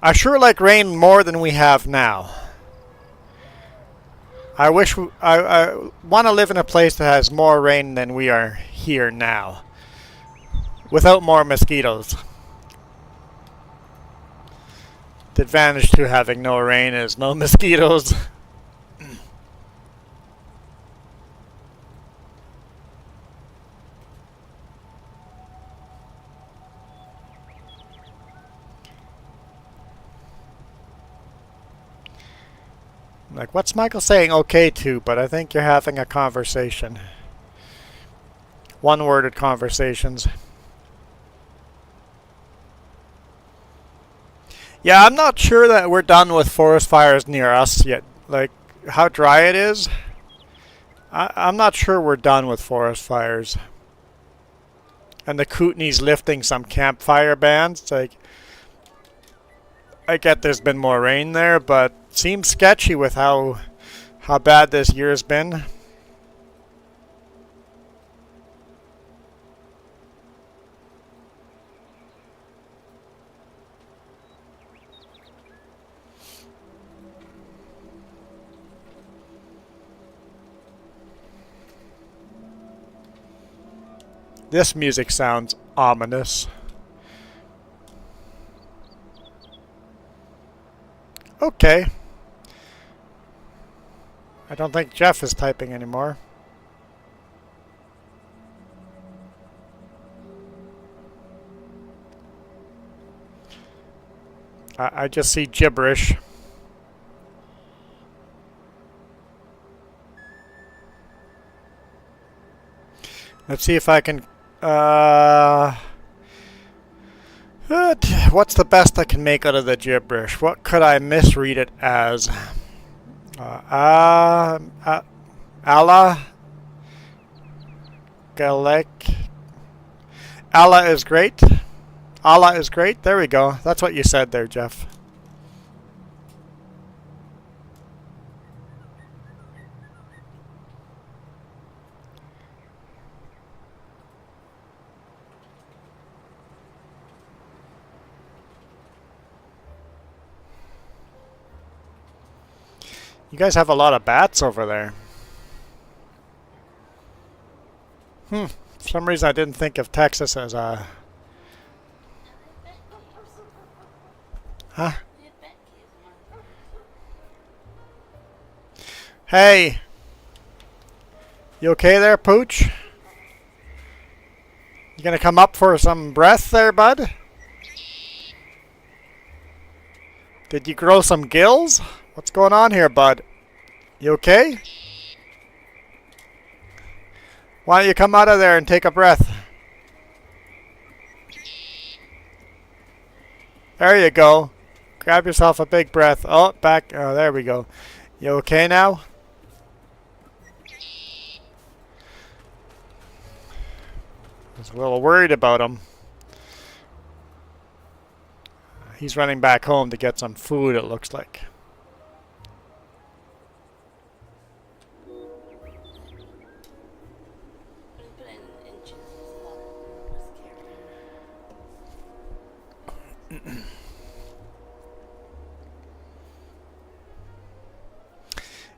I sure like rain more than we have now. I wish I want to live in a place that has more rain than we are here now, without more mosquitoes. The advantage to having no rain is no mosquitoes. Like, what's Michael saying okay to? But I think you're having a conversation. One-worded conversations. Yeah, I'm not sure that we're done with forest fires near us yet. Like, how dry it is. I'm not sure we're done with forest fires. And the Kootenai's lifting some campfire bans. Like, I get there's been more rain there, but seems sketchy with how bad this year's been. This music sounds ominous. Okay. I don't think Jeff is typing anymore. I just see gibberish. Let's see if I can... what's the best I can make out of the gibberish? What could I misread it as? Allah? Galek? Allah is great? Allah is great? There we go. That's what you said there, Jeff. You guys have a lot of bats over there. For some reason I didn't think of Texas as a... Huh? Hey! You okay there, Pooch? You gonna come up for some breath there, bud? Did you grow some gills? What's going on here, bud? You okay? Why don't you come out of there and take a breath? There you go. Grab yourself a big breath. Oh, back. Oh, there we go. You okay now? I was a little worried about him. He's running back home to get some food, it looks like.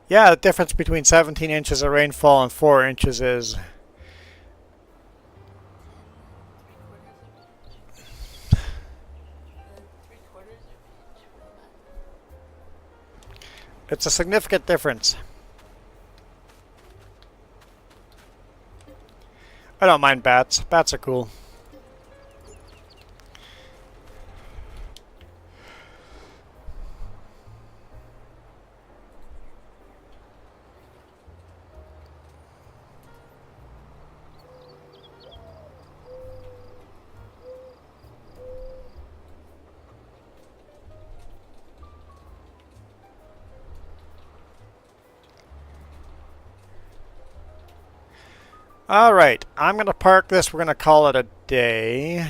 Yeah, the difference between 17 inches of rainfall and 4 inches is... It's a significant difference. I don't mind bats. Bats are cool. All right, I'm going to park this. We're going to call it a day.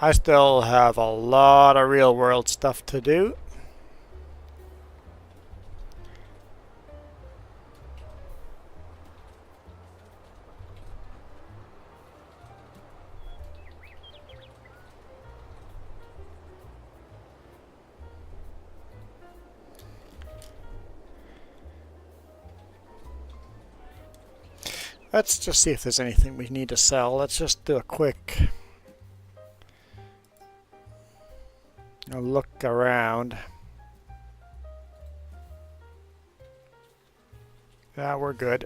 I still have a lot of real world stuff to do. Let's just see if there's anything we need to sell. Let's just do a quick look around. Yeah, we're good.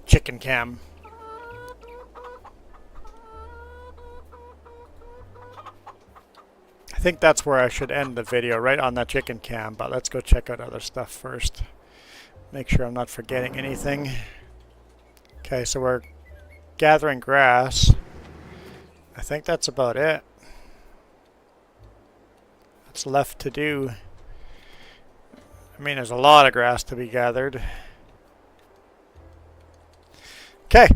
Chicken cam. I think that's where I should end the video, right on that chicken cam, but let's go check out other stuff first. Make sure I'm not forgetting anything. Okay, so we're gathering grass. I think that's about it. What's left to do? I mean, there's a lot of grass to be gathered. Okay.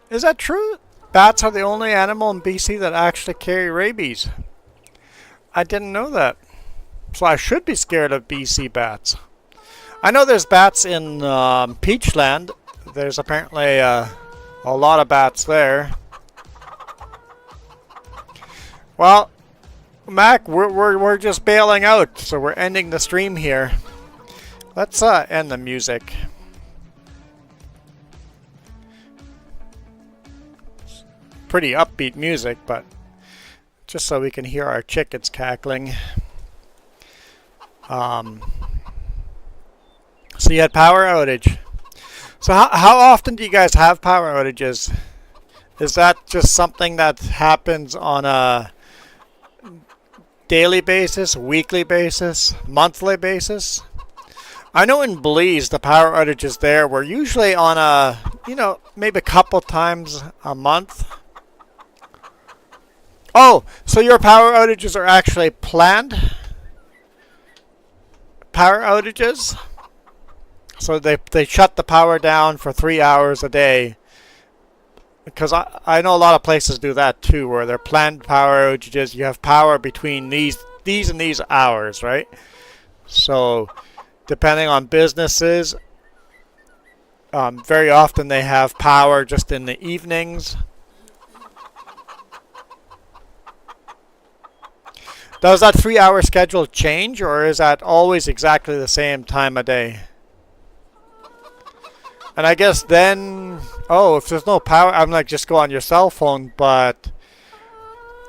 Is that true? Bats are the only animal in BC that actually carry rabies. I didn't know that. So I should be scared of BC bats. I know there's bats in Peachland. There's apparently a lot of bats there. Well, Mac, we're just bailing out, so we're ending the stream here. Let's end the music. Pretty upbeat music, but just so we can hear our chickens cackling. So you had power outage. So how often do you guys have power outages? Is that just something that happens on a daily basis, weekly basis, monthly basis? I know in Belize the power outages there were usually on a, maybe a couple times a month. Oh, so your power outages are actually planned power outages? So they shut the power down for 3 hours a day. Because I know a lot of places do that too, where they're planned power outages. You have power between these and these hours, right? So depending on businesses, very often they have power just in the evenings. Does that 3 hour schedule change, or is that always exactly the same time of day? And I guess then, if there's no power, I'm like, just go on your cell phone, but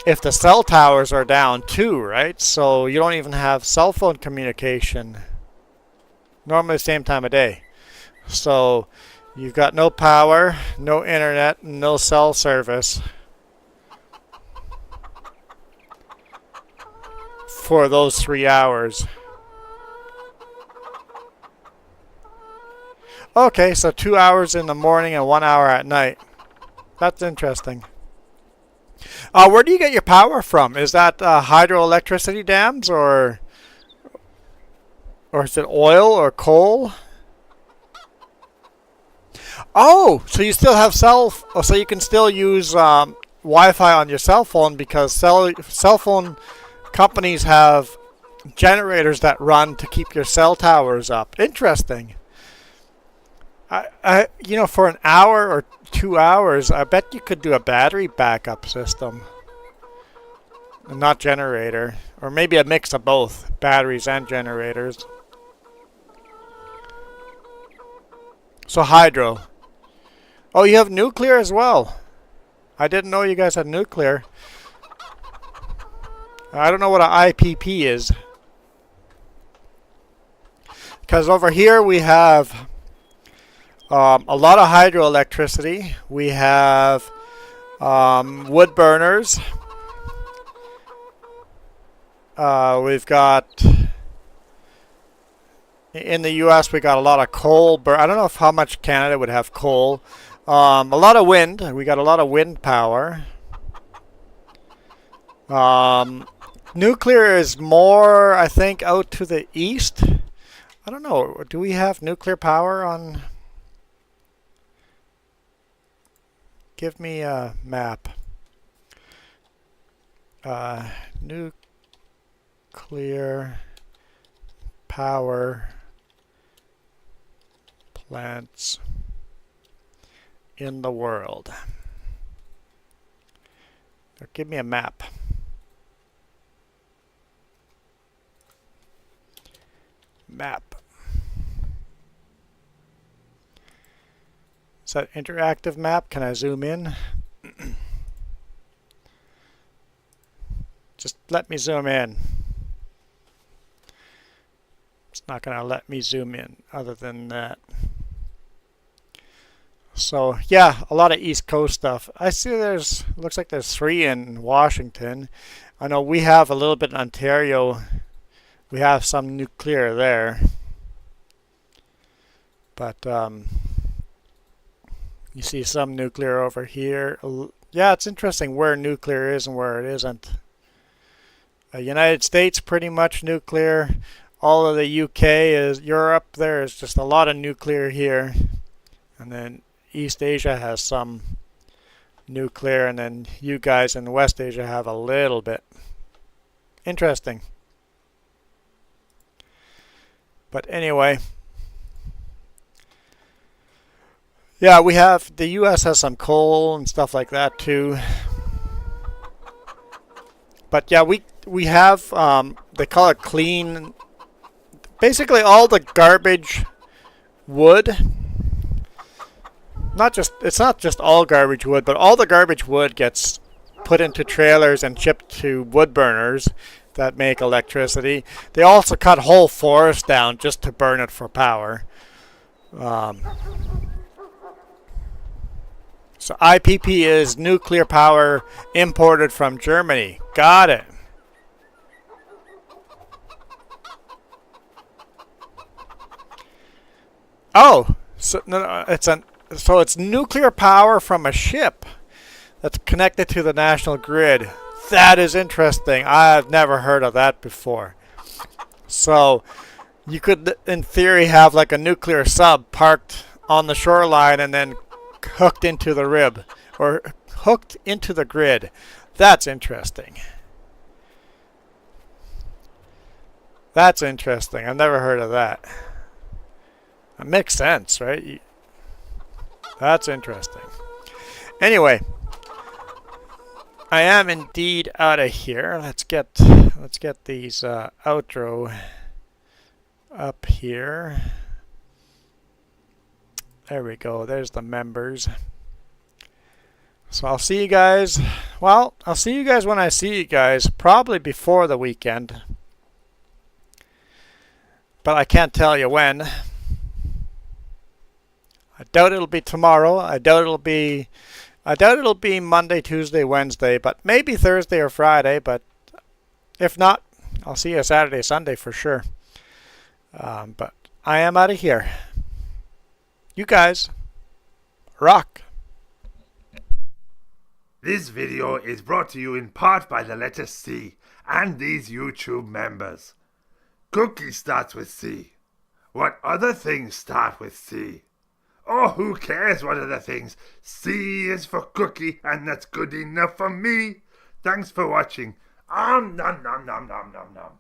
if the cell towers are down too, right? So you don't even have cell phone communication. Normally the same time of day. So you've got no power, no internet, no cell service for those 3 hours. Okay, so 2 hours in the morning and 1 hour at night. That's interesting. Where do you get your power from? Is that hydroelectricity dams, or is it oil or coal? Oh, so you still have so you can still use Wi-Fi on your cell phone, because cell phone companies have generators that run to keep your cell towers up. Interesting. For an hour or 2 hours, I bet you could do a battery backup system. Not generator. Or maybe a mix of both, batteries and generators. So hydro. Oh, you have nuclear as well. I didn't know you guys had nuclear. I don't know what an IPP is. Because over here we have a lot of hydroelectricity. We have wood burners. We've got in the U.S. we got a lot of coal. I don't know how much Canada would have coal. A lot of wind. We got a lot of wind power. Nuclear is more, I think, out to the east. I don't know. Do we have nuclear power on? Give me a map. Nuclear power plants in the world. Or give me a map. Map. Is that interactive map? Can I zoom in? Just let me zoom in. It's not going to let me zoom in other than that. So yeah, a lot of East Coast stuff. I see looks like there's 3 in Washington. I know we have a little bit in Ontario. We have some nuclear there. But you see some nuclear over here. Yeah, it's interesting where nuclear is and where it isn't. United States pretty much nuclear. All of the UK is Europe. There is just a lot of nuclear here. And then East Asia has some nuclear, and then you guys in West Asia have a little bit. Interesting. But anyway, yeah, the US has some coal and stuff like that too. But yeah, we have they call it clean. Basically, all the garbage wood. It's not just all garbage wood, but all the garbage wood gets put into trailers and shipped to wood burners that make electricity. They also cut whole forests down just to burn it for power. So IPP is nuclear power imported from Germany. Got it. Oh, so no, it's nuclear power from a ship that's connected to the national grid. That is interesting. I've never heard of that before. So you could, in theory, have like a nuclear sub parked on the shoreline and then hooked into the rib or hooked into the grid. That's interesting. That's interesting. I've never heard of that. That makes sense, right? That's interesting. Anyway, I am indeed out of here. Let's get these outro up here. There we go. There's the members. So I'll see you guys. Well, I'll see you guys when I see you guys. Probably before the weekend. But I can't tell you when. I doubt it'll be tomorrow. I doubt it'll be Monday, Tuesday, Wednesday, but maybe Thursday or Friday. But if not, I'll see you Saturday, Sunday for sure. But I am out of here. You guys rock. This video is brought to you in part by the letter C and these YouTube members. Cookie starts with C. What other things start with C? Oh, who cares what other things? C is for cookie, and that's good enough for me. Thanks for watching. Nom nom nom nom nom nom nom.